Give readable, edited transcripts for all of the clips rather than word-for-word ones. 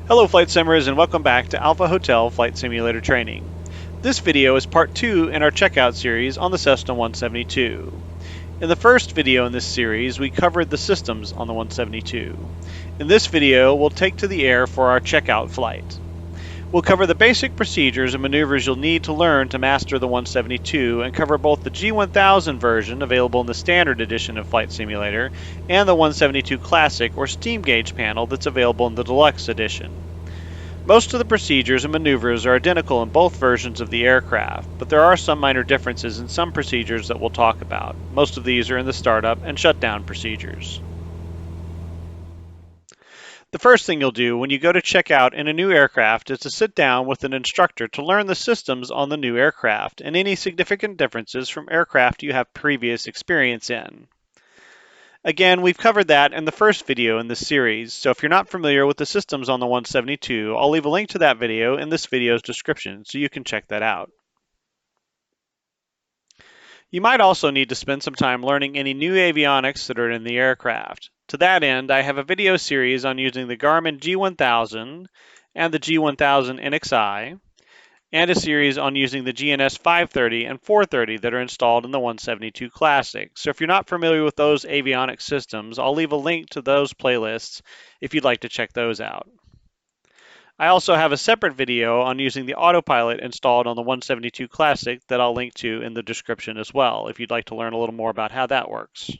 Hello Flight Simmers and welcome back to Alpha Hotel Flight Simulator Training. This video is part 2 in our checkout series on the Cessna 172. In the first video in this series, we covered the systems on the 172. In this video, we'll take to the air for our checkout flight. We'll cover the basic procedures and maneuvers you'll need to learn to master the 172 and cover both the G1000 version available in the standard edition of Flight Simulator and the 172 Classic or steam gauge panel that's available in the deluxe edition. Most of the procedures and maneuvers are identical in both versions of the aircraft, but there are some minor differences in some procedures that we'll talk about. Most of these are in the startup and shutdown procedures. The first thing you'll do when you go to check out in a new aircraft is to sit down with an instructor to learn the systems on the new aircraft and any significant differences from aircraft you have previous experience in. Again, we've covered that in the first video in this series, so if you're not familiar with the systems on the 172, I'll leave a link to that video in this video's description so you can check that out. You might also need to spend some time learning any new avionics that are in the aircraft. To that end, I have a video series on using the Garmin G1000 and the G1000 NXI, and a series on using the GNS 530 and 430 that are installed in the 172 Classic. So if you're not familiar with those avionics systems, I'll leave a link to those playlists if you'd like to check those out. I also have a separate video on using the autopilot installed on the 172 Classic that I'll link to in the description as well, if you'd like to learn a little more about how that works.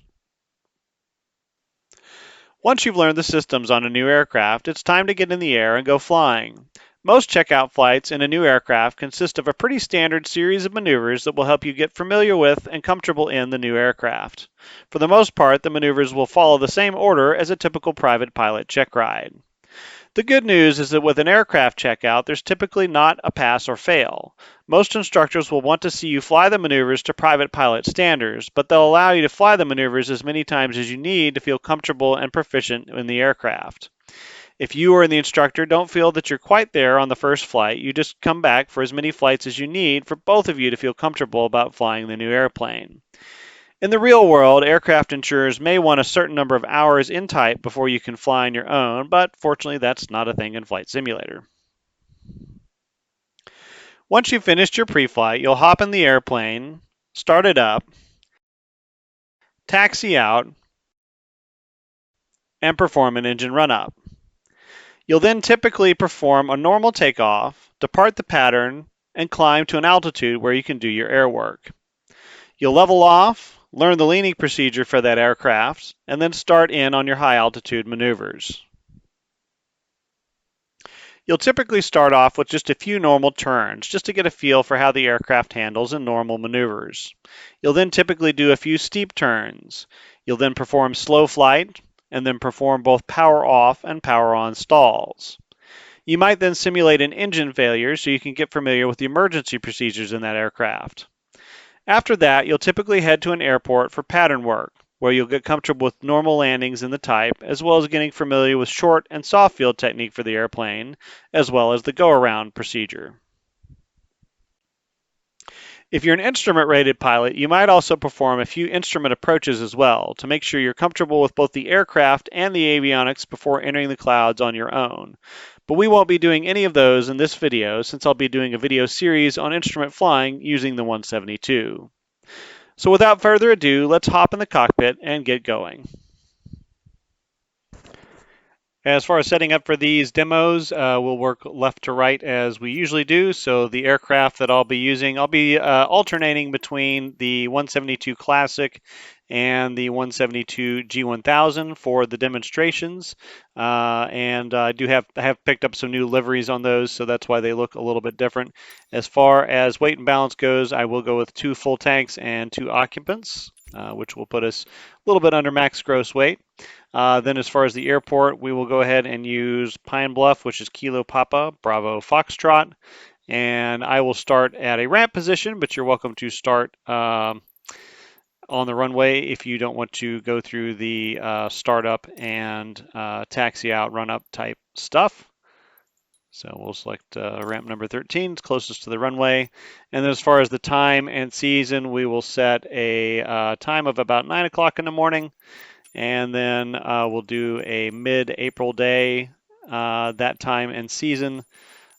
Once you've learned the systems on a new aircraft, it's time to get in the air and go flying. Most checkout flights in a new aircraft consist of a pretty standard series of maneuvers that will help you get familiar with and comfortable in the new aircraft. For the most part, the maneuvers will follow the same order as a typical private pilot check ride. The good news is that with an aircraft checkout, there's typically not a pass or fail. Most instructors will want to see you fly the maneuvers to private pilot standards, but they'll allow you to fly the maneuvers as many times as you need to feel comfortable and proficient in the aircraft. If you or the instructor don't feel that you're quite there on the first flight, you just come back for as many flights as you need for both of you to feel comfortable about flying the new airplane. In the real world, aircraft insurers may want a certain number of hours in type before you can fly on your own, but fortunately that's not a thing in Flight Simulator. Once you've finished your pre-flight, you'll hop in the airplane, start it up, taxi out, and perform an engine run-up. You'll then typically perform a normal takeoff, depart the pattern, and climb to an altitude where you can do your air work. You'll level off, learn the leaning procedure for that aircraft, and then start in on your high altitude maneuvers. You'll typically start off with just a few normal turns, just to get a feel for how the aircraft handles in normal maneuvers. You'll then typically do a few steep turns. You'll then perform slow flight, and then perform both power off and power on stalls. You might then simulate an engine failure so you can get familiar with the emergency procedures in that aircraft. After that, you'll typically head to an airport for pattern work, where you'll get comfortable with normal landings in the type, as well as getting familiar with short and soft field technique for the airplane, as well as the go-around procedure. If you're an instrument-rated pilot, you might also perform a few instrument approaches as well to make sure you're comfortable with both the aircraft and the avionics before entering the clouds on your own. But we won't be doing any of those in this video since I'll be doing a video series on instrument flying using the 172. So without further ado, let's hop in the cockpit and get going. As far as setting up for these demos, we'll work left to right as we usually do. So the aircraft that I'll be using, I'll be alternating between the 172 Classic and the 172 G1000 for the demonstrations. And I have picked up some new liveries on those, so that's why they look a little bit different. As far as weight and balance goes, I will go with 2 full tanks and 2 occupants, which will put us a little bit under max gross weight. Then as far as the airport, we will go ahead and use Pine Bluff, which is Kilo Papa, Bravo Foxtrot. And I will start at a ramp position, but you're welcome to start on the runway if you don't want to go through the startup and taxi out, run up type stuff. So we'll select ramp number 13, it's closest to the runway. And then as far as the time and season, we will set a time of about 9 o'clock in the morning. And then we'll do a mid-April day that time and season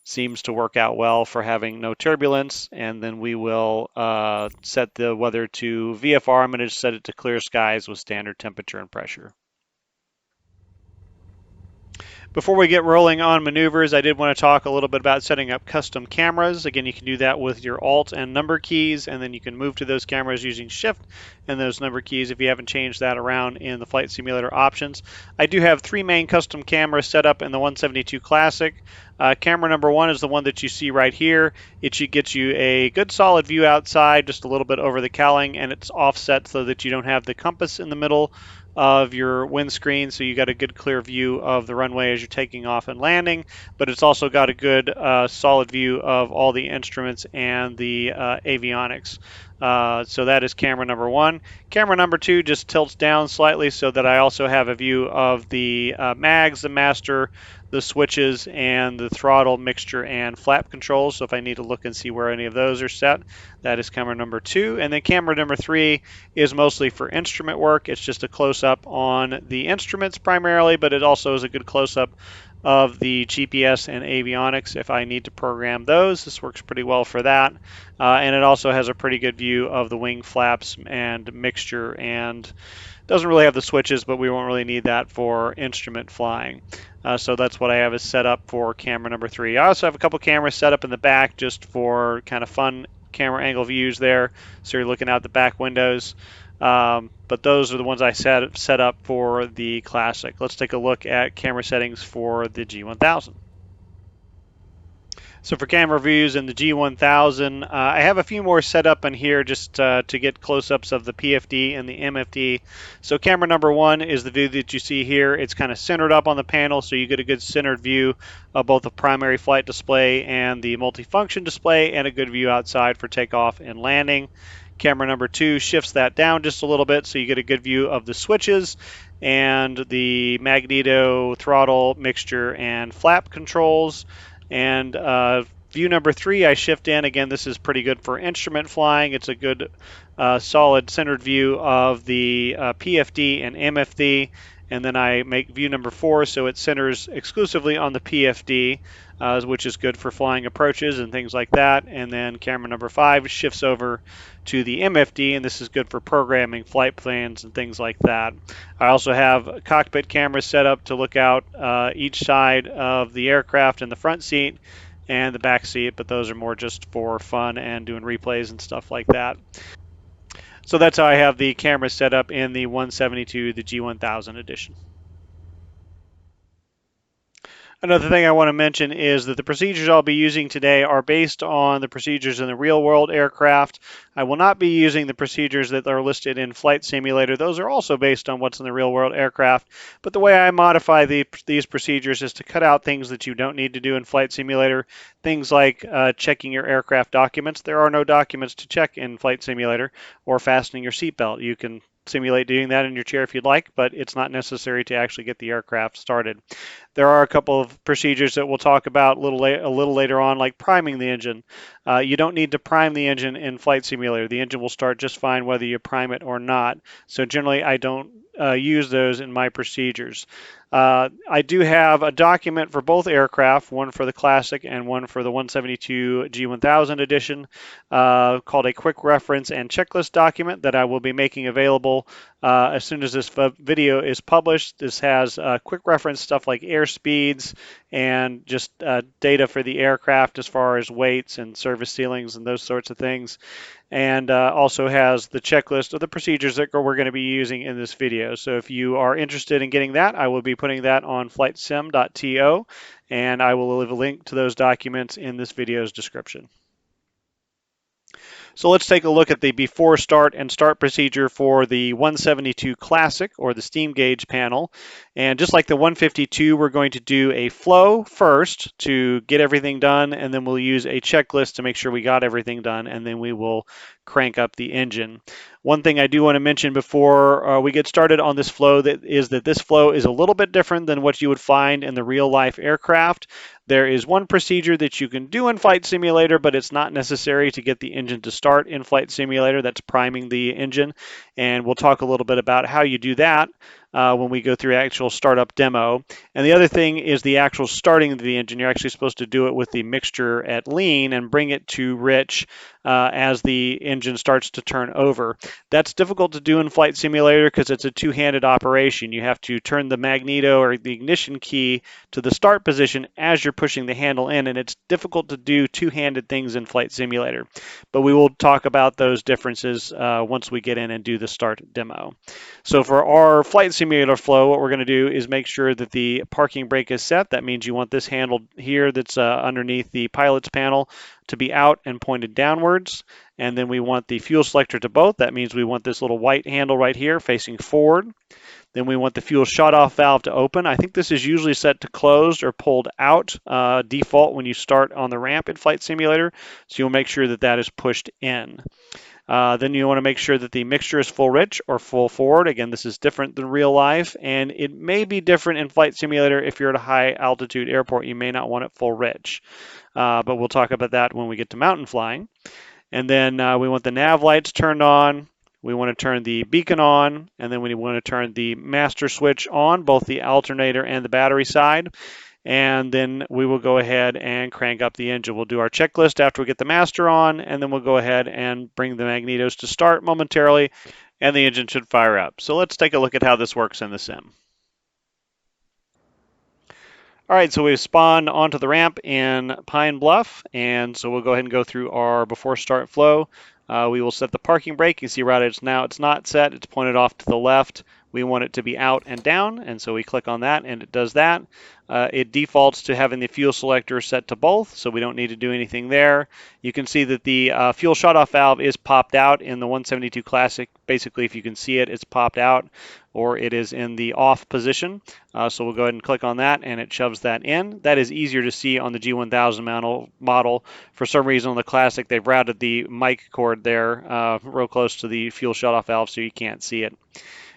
seems to work out well for having no turbulence. And then we will set the weather to VFR. I'm going to set it to clear skies with standard temperature and pressure. Before we get rolling on maneuvers, I did want to talk a little bit about setting up custom cameras. Again, you can do that with your Alt and number keys, and then you can move to those cameras using Shift and those number keys if you haven't changed that around in the Flight Simulator options. I do have 3 main custom cameras set up in the 172 Classic. Camera number 1 is the one that you see right here. It should get you a good solid view outside, just a little bit over the cowling, and it's offset so that you don't have the compass in the middle of your windscreen, so you got a good clear view of the runway as you're taking off and landing, but it's also got a good solid view of all the instruments and the avionics. So that is camera number 1. Camera number 2 just tilts down slightly so that I also have a view of the mags, the master, the switches, and the throttle, mixture, and flap controls. So if I need to look and see where any of those are set, that is camera number 2. And then camera number 3 is mostly for instrument work. It's just a close-up on the instruments primarily, but it also is a good close-up of the GPS and avionics if I need to program those. This works pretty well for that. And it also has a pretty good view of the wing flaps and mixture, and doesn't really have the switches, but we won't really need that for instrument flying. So that's what I have is set up for camera number 3. I also have a couple cameras set up in the back just for kind of fun camera angle views there, so you're looking out the back windows. But those are the ones I set up for the Classic. Let's take a look at camera settings for the G1000. So for camera views in the G1000, I have a few more set up in here just to get close-ups of the PFD and the MFD. So camera number 1 is the view that you see here. It's kind of centered up on the panel, so you get a good centered view of both the primary flight display and the multifunction display, and a good view outside for takeoff and landing. Camera number 2 shifts that down just a little bit so you get a good view of the switches and the magneto, throttle, mixture, and flap controls. And view number 3 I shift in. Again, this is pretty good for instrument flying. It's a good solid centered view of the PFD and MFD. And then I make view number 4 so it centers exclusively on the PFD, which is good for flying approaches and things like that. And then camera number 5 shifts over to the MFD, and this is good for programming flight plans and things like that. I also have cockpit cameras set up to look out each side of the aircraft in the front seat and the back seat, but those are more just for fun and doing replays and stuff like that. So that's how I have the cameras set up in the 172, the G1000 edition. Another thing I want to mention is that the procedures I'll be using today are based on the procedures in the real-world aircraft. I will not be using the procedures that are listed in Flight Simulator. Those are also based on what's in the real-world aircraft. But the way I modify these procedures is to cut out things that you don't need to do in Flight Simulator. Things like checking your aircraft documents. There are no documents to check in Flight Simulator, or fastening your seatbelt. You can simulate doing that in your chair if you'd like, but it's not necessary to actually get the aircraft started. There are a couple of procedures that we'll talk about a little later on, like priming the engine. You don't need to prime the engine in Flight Simulator. The engine will start just fine whether you prime it or not. So generally, I don't use those in my procedures. I do have a document for both aircraft, one for the Classic and one for the 172 G1000 edition, called a quick reference and checklist document that I will be making available as soon as this video is published. This has quick reference stuff like air speeds and just data for the aircraft as far as weights and service ceilings and those sorts of things, and also has the checklist of the procedures that we're going to be using in this video. So if you are interested in getting that, I will be putting that on flightsim.to, and I will leave a link to those documents in this video's description. So let's take a look at the before start and start procedure for the 172 Classic, or the steam gauge panel. And just like the 152, we're going to do a flow first to get everything done, and then we'll use a checklist to make sure we got everything done, and then we will crank up the engine. One thing I do want to mention before we get started on this flow is that this flow is a little bit different than what you would find in the real life aircraft. There is one procedure that you can do in Flight Simulator, but it's not necessary to get the engine to start in Flight Simulator. That's priming the engine, and we'll talk a little bit about how you do that. when we go through actual startup demo. And the other thing is the actual starting of the engine. You're actually supposed to do it with the mixture at lean and bring it to rich as the engine starts to turn over. That's difficult to do in Flight Simulator because it's a two-handed operation. You have to turn the magneto or the ignition key to the start position as you're pushing the handle in, and it's difficult to do two-handed things in Flight Simulator. But we will talk about those differences once we get in and do the start demo. So for our Flight Simulator flow, what we're going to do is make sure that the parking brake is set. That means you want this handle here that's underneath the pilot's panel to be out and pointed downwards. And then we want the fuel selector to both. That means we want this little white handle right here facing forward. Then we want the fuel shut-off valve to open. I think this is usually set to closed or pulled out default when you start on the ramp in Flight Simulator. So you'll make sure that that is pushed in. Then you want to make sure that the mixture is full rich or full forward. Again, this is different than real life, and it may be different in Flight Simulator. If you're at a high altitude airport, you may not want it full rich. But we'll talk about that when we get to mountain flying. And then we want the nav lights turned on. We want to turn the beacon on, and then we want to turn the master switch on, both the alternator and the battery side. And then we will go ahead and crank up the engine. We'll do our checklist after we get the master on, and then we'll go ahead and bring the magnetos to start momentarily, and the engine should fire up. So let's take a look at how this works in the sim. All right, so we've spawned onto the ramp in Pine Bluff, and so we'll go ahead and go through our before start flow. We will set the parking brake. You see right it's now it's not set. It's pointed off to the left. We want it to be out and down, and so we click on that, and it does that. It defaults to having the fuel selector set to both, so we don't need to do anything there. You can see that the fuel shutoff valve is popped out in the 172 Classic. Basically, if you can see it, it's popped out, or it is in the off position. So we'll go ahead and click on that, and it shoves that in. That is easier to see on the G1000 model. For some reason on the Classic, they've routed the mic cord there real close to the fuel shutoff valve, so you can't see it.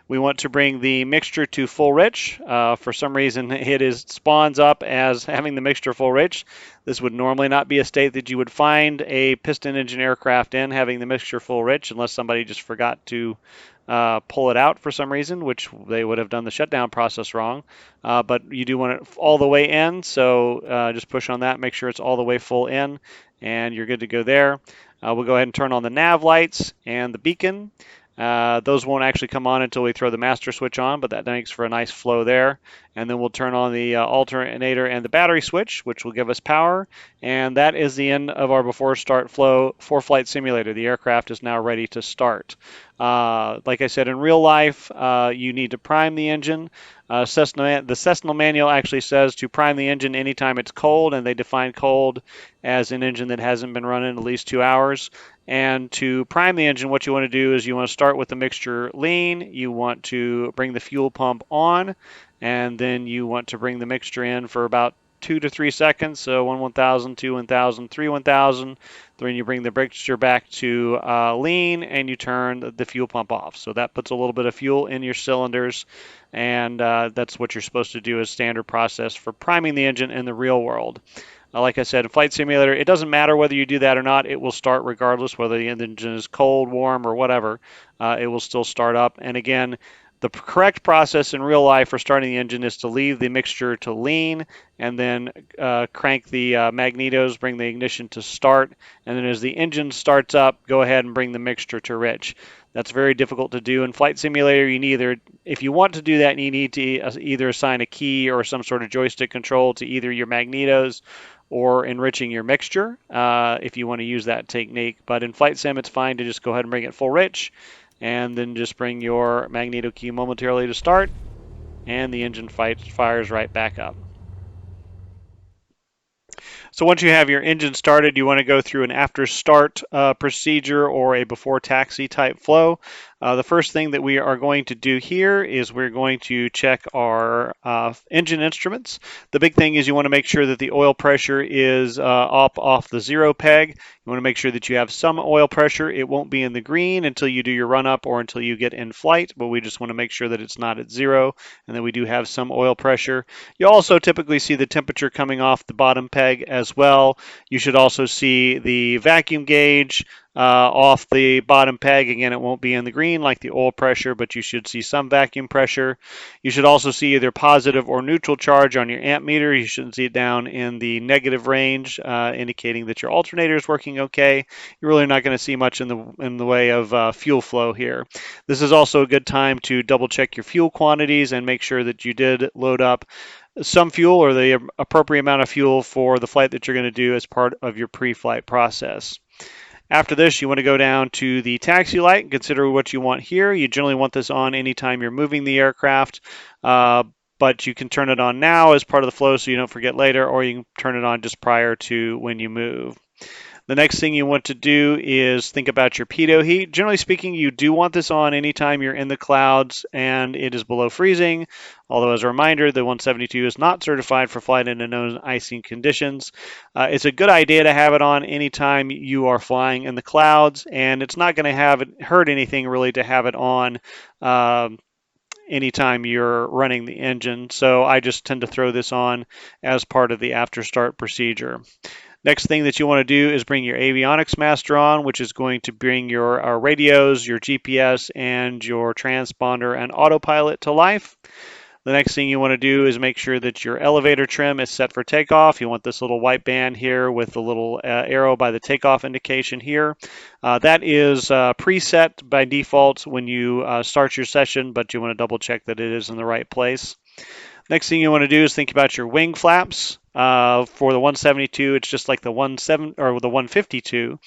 We want to bring the mixture to full rich. For some reason, it spawns up as having the mixture full rich. This would normally not be a state that you would find a piston engine aircraft in, having the mixture full rich, unless somebody just forgot to pull it out for some reason, which they would have done the shutdown process wrong. But you do want it all the way in, so just push on that, make sure it's all the way full in, and you're good to go there. We'll go ahead and turn on the nav lights and the beacon. Those won't actually come on until we throw the master switch on, but that makes for a nice flow there. And then we'll turn on the alternator and the battery switch, which will give us power. And that is the end of our before start flow for Flight Simulator. The aircraft is now ready to start. Like I said, in real life, you need to prime the engine. The Cessna manual actually says to prime the engine anytime it's cold, and they define cold as an engine that hasn't been running at least 2 hours. And to prime the engine, what you want to do is you want to start with the mixture lean. You want to bring the fuel pump on, and then you want to bring the mixture in for about 2 to 3 seconds. So 1,000, 2 1,000, 3 1,000. Then you bring the mixture back to lean, and you turn the fuel pump off. So that puts a little bit of fuel in your cylinders, and that's what you're supposed to do as standard process for priming the engine in the real world. Like I said, in Flight Simulator, it doesn't matter whether you do that or not. It will start regardless, whether the engine is cold, warm, or whatever. It will still start up. And again, the correct process in real life for starting the engine is to leave the mixture to lean, and then crank the magnetos, bring the ignition to start, and then as the engine starts up, go ahead and bring the mixture to rich. That's very difficult to do in Flight Simulator. If you want to do that, you need to either assign a key or some sort of joystick control to either your magnetos or enriching your mixture if you want to use that technique. But in Flight Sim, it's fine to just go ahead and bring it full rich, and then just bring your magneto key momentarily to start, and the engine fires right back up. So once you have your engine started, you want to go through an after start procedure or a before taxi type flow. The first thing that we are going to do here is we're going to check our engine instruments. The big thing is you want to make sure that the oil pressure is up off the 0 peg. You want to make sure that you have some oil pressure. It won't be in the green until you do your run up or until you get in flight, but we just want to make sure that it's not at 0 and that we do have some oil pressure. You also typically see the temperature coming off the bottom peg as well. You should also see the vacuum gauge off the bottom peg. Again, it won't be in the green like the oil pressure, but you should see some vacuum pressure. You should also see either positive or neutral charge on your amp meter. You shouldn't see it down in the negative range, indicating that your alternator is working okay. You're really not going to see much in the way of fuel flow here. This is also a good time to double check your fuel quantities and make sure that you did load up some fuel or the appropriate amount of fuel for the flight that you're going to do as part of your pre-flight process. After this, you want to go down to the taxi light and consider what you want here. You generally want this on anytime you're moving the aircraft, but you can turn it on now as part of the flow so you don't forget later, or you can turn it on just prior to when you move. The next thing you want to do is think about your pitot heat. Generally speaking, you do want this on anytime you're in the clouds and it is below freezing. Although, as a reminder, the 172 is not certified for flight in known icing conditions. It's a good idea to have it on anytime you are flying in the clouds, and it's not going to have it hurt anything really to have it on anytime you're running the engine. So I just tend to throw this on as part of the after start procedure. Next thing that you want to do is bring your avionics master on, which is going to bring your radios, your GPS, and your transponder and autopilot to life. The next thing you want to do is make sure that your elevator trim is set for takeoff. You want this little white band here with the little arrow by the takeoff indication here. That is preset by default when you start your session, but you want to double check that it is in the right place. Next thing you want to do is think about your wing flaps. For the 172, it's just like the 152,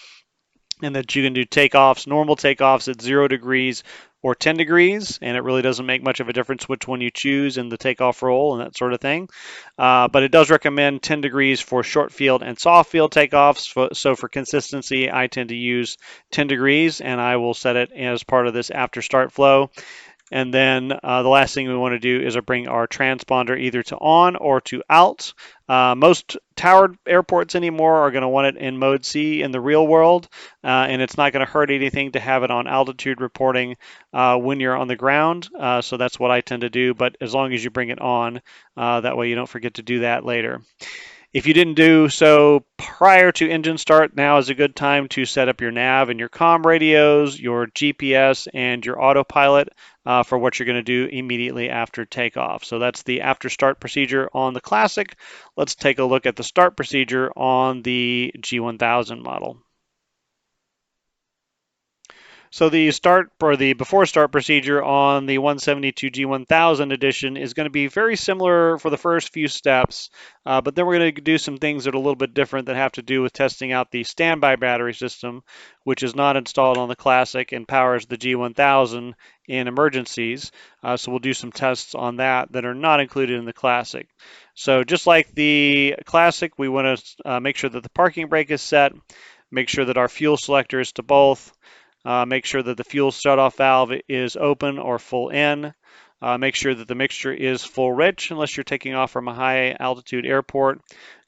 and that you can do takeoffs, normal takeoffs at 0 degrees or 10 degrees, and it really doesn't make much of a difference which one you choose in the takeoff roll and that sort of thing. But it does recommend 10 degrees for short field and soft field takeoffs. So for consistency, I tend to use 10 degrees, and I will set it as part of this after start flow. And then the last thing we want to do is bring our transponder either to on or to out. Most towered airports anymore are going to want it in mode C in the real world, and it's not going to hurt anything to have it on altitude reporting when you're on the ground. So that's what I tend to do, but as long as you bring it on, that way you don't forget to do that later. If you didn't do so prior to engine start, now is a good time to set up your nav and your comm radios, your GPS, and your autopilot for what you're going to do immediately after takeoff. So that's the after start procedure on the Classic. Let's take a look at the start procedure on the G1000 model. So the start or the before start procedure on the 172 G1000 edition is going to be very similar for the first few steps, but then we're going to do some things that are a little bit different that have to do with testing out the standby battery system, which is not installed on the Classic and powers the G1000 in emergencies. So we'll do some tests on that that are not included in the Classic. So just like the Classic, we want to make sure that the parking brake is set, make sure that our fuel selector is to both. Make sure that the fuel shutoff valve is open or full in. Make sure that the mixture is full rich unless you're taking off from a high altitude airport.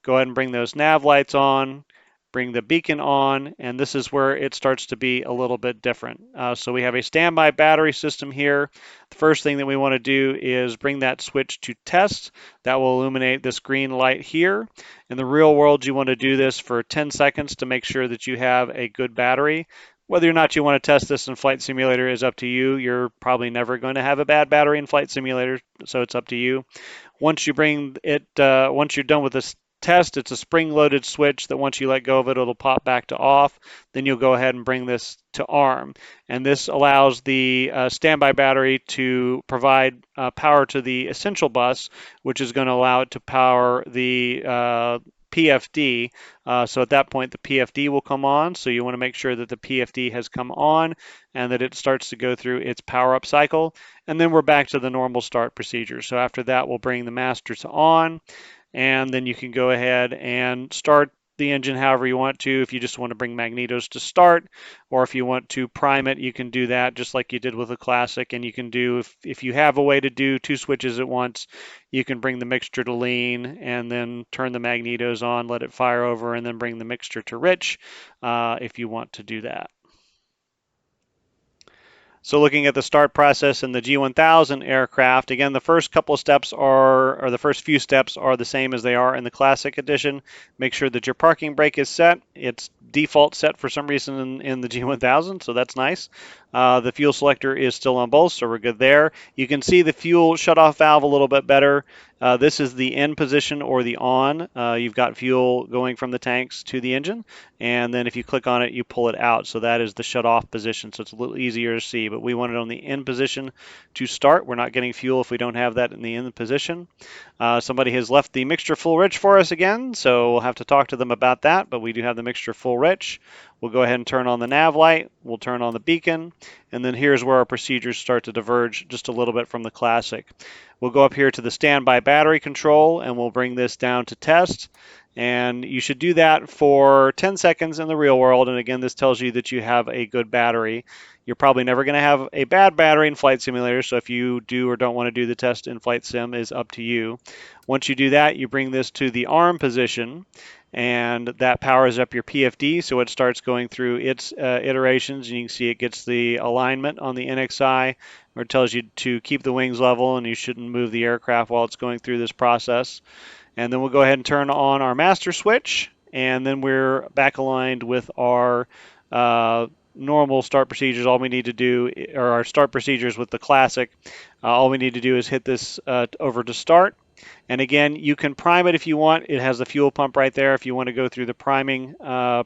Go ahead and bring those nav lights on, bring the beacon on, and this is where it starts to be a little bit different. So we have a standby battery system here. The first thing that we want to do is bring that switch to test. That will illuminate this green light here. In the real world, you want to do this for 10 seconds to make sure that you have a good battery. Whether or not you want to test this in Flight Simulator is up to you. You're probably never going to have a bad battery in Flight Simulator, so it's up to you. Once you bring it, once you're done with this test, it's a spring-loaded switch that once you let go of it, it'll pop back to off. Then you'll go ahead and bring this to arm. And this allows the standby battery to provide power to the essential bus, which is going to allow it to power the PFD. So at that point, the PFD will come on. So you want to make sure that the PFD has come on and that it starts to go through its power up cycle. And then we're back to the normal start procedure. So after that, we'll bring the master to on, and then you can go ahead and start the engine however you want to. If you just want to bring magnetos to start, or if you want to prime it, you can do that just like you did with the Classic. And you can do, if you have a way to do two switches at once, you can bring the mixture to lean and then turn the magnetos on, let it fire over, and then bring the mixture to rich if you want to do that. So looking at the start process in the G1000 aircraft, again, the first couple of steps or the first few steps are the same as they are in the Classic Edition. Make sure that your parking brake is set. It's default set for some reason in the G1000, so that's nice. The fuel selector is still on both, so we're good there. You can see the fuel shutoff valve a little bit better. This is the in position or the on. You've got fuel going from the tanks to the engine, and then if you click on it, you pull it out. So that is the shut off position, so it's a little easier to see, but we want it on the in position to start. We're not getting fuel if we don't have that in the in position. Somebody has left the mixture full rich for us again, so we'll have to talk to them about that, but we do have the mixture full rich. We'll go ahead and turn on the nav light, we'll turn on the beacon, and then here's where our procedures start to diverge just a little bit from the Classic. We'll go up here to the standby battery control, and we'll bring this down to test. And you should do that for 10 seconds in the real world. And again, this tells you that you have a good battery. You're probably never going to have a bad battery in Flight Simulator, so if you do or don't want to do the test in Flight Sim is up to you. Once you do that, you bring this to the arm position, and that powers up your PFD, so it starts going through its iterations, and you can see it gets the alignment on the NXI, where it tells you to keep the wings level, and you shouldn't move the aircraft while it's going through this process. And then we'll go ahead and turn on our master switch, and then we're back aligned with our normal start procedures. All we need to do, or our start procedures with the Classic, all we need to do is hit this over to start. And again, you can prime it if you want. It has the fuel pump right there if you want to go through the priming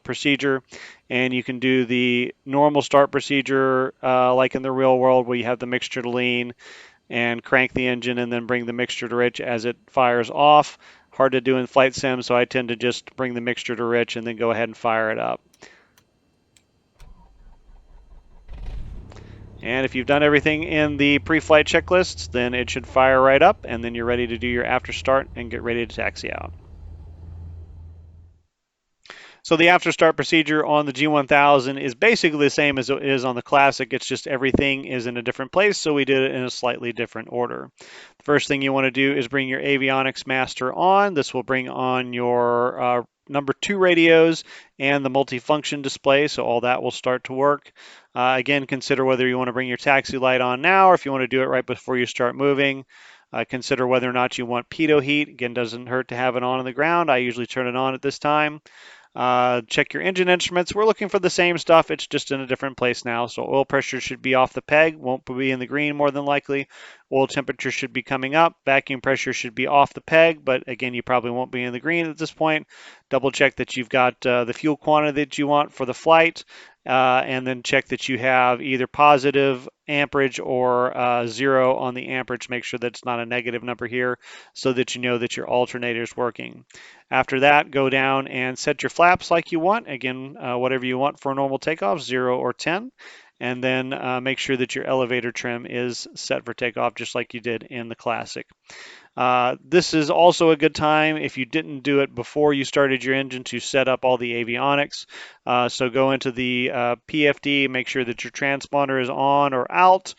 procedure. And you can do the normal start procedure like in the real world where you have the mixture to lean and crank the engine and then bring the mixture to rich as it fires off. Hard to do in Flight Sim, so I tend to just bring the mixture to rich and then go ahead and fire it up. And if you've done everything in the pre-flight checklists, then it should fire right up, and then you're ready to do your after start and get ready to taxi out. So the after start procedure on the G1000 is basically the same as it is on the Classic. It's just everything is in a different place, so we did it in a slightly different order. The first thing you want to do is bring your avionics master on. This will bring on your number 2 radios and the multifunction display, so all that will start to work. Again, consider whether you want to bring your taxi light on now or if you want to do it right before you start moving. Consider whether or not you want pitot heat. Again, doesn't hurt to have it on the ground. I usually turn it on at this time. Check your engine instruments. We're looking for the same stuff. It's just in a different place now. So oil pressure should be off the peg. Won't be in the green more than likely. Oil temperature should be coming up. Vacuum pressure should be off the peg. But again, you probably won't be in the green at this point. Double check that you've got the fuel quantity that you want for the flight. And then check that you have either positive amperage or 0 on the amperage. Make sure that it's not a negative number here so that you know that your alternator is working. After that, go down and set your flaps like you want. Again, whatever you want for a normal takeoff, 0 or 10. And then make sure that your elevator trim is set for takeoff just like you did in the Classic. This is also a good time if you didn't do it before you started your engine to set up all the avionics. So go into the PFD, make sure that your transponder is on or out.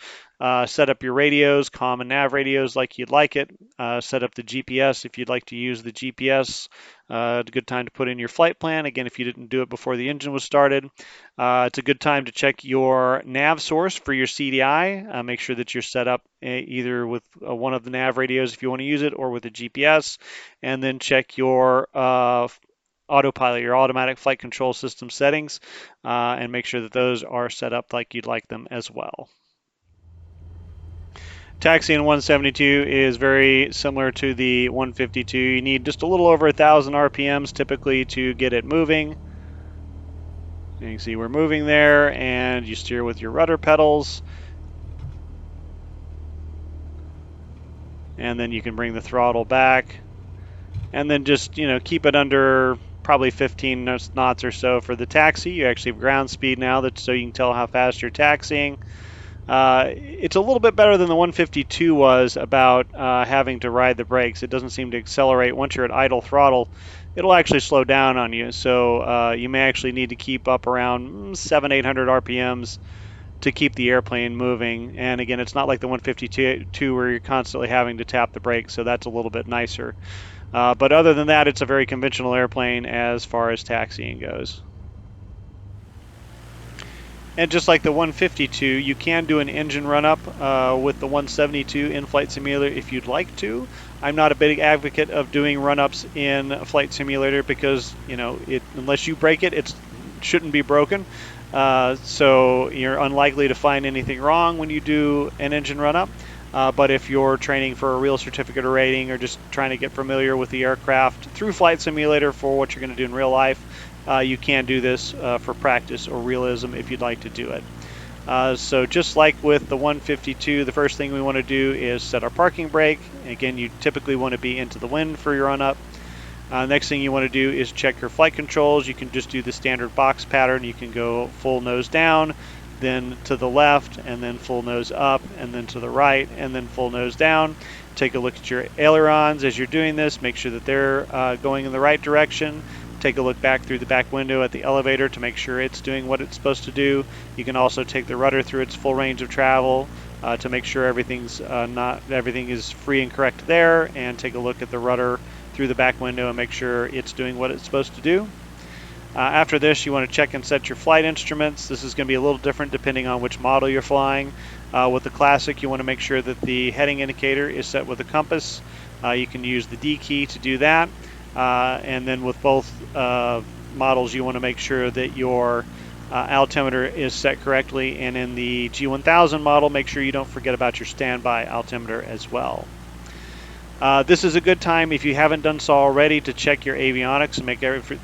Set up your radios, comm and nav radios like you'd like it. Set up the GPS if you'd like to use the GPS. It's a good time to put in your flight plan. Again, if you didn't do it before the engine was started. It's a good time to check your nav source for your CDI. Make sure that you're set up either with one of the nav radios if you want to use it or with a GPS. And then check your autopilot, your automatic flight control system settings, and make sure that those are set up like you'd like them as well. Taxi in 172 is very similar to the 152. You need just a little over 1,000 RPMs typically to get it moving. You can see we're moving there, and you steer with your rudder pedals. And then you can bring the throttle back. And then just, keep it under probably 15 knots or so for the taxi. You actually have ground speed now, so you can tell how fast you're taxiing. It's a little bit better than the 152 was about having to ride the brakes. It doesn't seem to accelerate. Once you're at idle throttle, it'll actually slow down on you. So you may actually need to keep up around 700-800 RPMs to keep the airplane moving. And again, it's not like the 152 where you're constantly having to tap the brakes, so that's a little bit nicer. But other than that, it's a very conventional airplane as far as taxiing goes. And just like the 152, you can do an engine run-up with the 172 in Flight Simulator if you'd like to. I'm not a big advocate of doing run-ups in Flight Simulator because, you know, unless you break it, it shouldn't be broken. So you're unlikely to find anything wrong when you do an engine run-up. But if you're training for a real certificate or rating or just trying to get familiar with the aircraft through Flight Simulator for what you're going to do in real life, you can do this for practice or realism if you'd like to do it. So just like with the 152, the first thing we want to do is set our parking brake. Again, you typically want to be into the wind for your run-up. Next thing you want to do is check your flight controls. You can just do the standard box pattern. You can go full nose down, then to the left, and then full nose up, and then to the right, and then full nose down. Take a look at your ailerons as you're doing this. Make sure that they're going in the right direction. Take a look back through the back window at the elevator to make sure it's doing what it's supposed to do. You can also take the rudder through its full range of travel to make sure everything is free and correct there, and take a look at the rudder through the back window and make sure it's doing what it's supposed to do. After this, you want to check and set your flight instruments. This is going to be a little different depending on which model you're flying. With the Classic, you want to make sure that the heading indicator is set with a compass. You can use the D key to do that. And then with both models, you want to make sure that your altimeter is set correctly. And in the G1000 model, make sure you don't forget about your standby altimeter as well. This is a good time, if you haven't done so already, to check your avionics and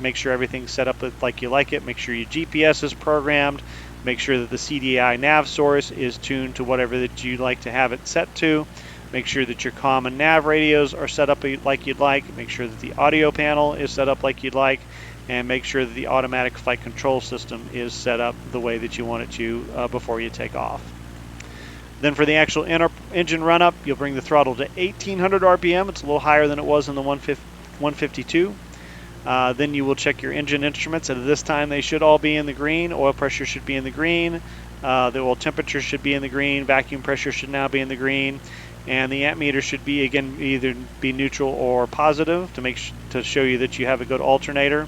make sure everything's set up like you like it. Make sure your GPS is programmed. Make sure that the CDI nav source is tuned to whatever that you'd like to have it set to. Make sure that your comm and nav radios are set up like you'd like. Make sure that the audio panel is set up like you'd like. And make sure that the automatic flight control system is set up the way that you want it to before you take off. Then for the actual engine run-up, you'll bring the throttle to 1800 RPM. It's a little higher than it was in the 152. Then you will check your engine instruments. At this time, they should all be in the green. Oil pressure should be in the green. The oil temperature should be in the green. Vacuum pressure should now be in the green. And the amp meter should be, again, either be neutral or positive to show you that you have a good alternator.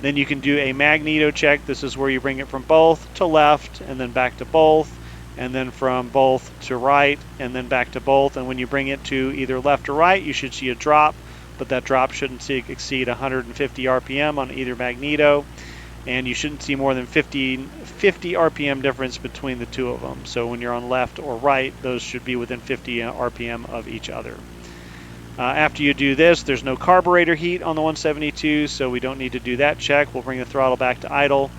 Then you can do a magneto check. This is where you bring it from both to left and then back to both, and then from both to right and then back to both. And when you bring it to either left or right, you should see a drop, but that drop shouldn't exceed 150 RPM on either magneto, and you shouldn't see more than 50 RPM difference between the two of them. So when you're on left or right, those should be within 50 RPM of each other. After you do this, there's no carburetor heat on the 172, so we don't need to do that check. We'll bring the throttle back to idle.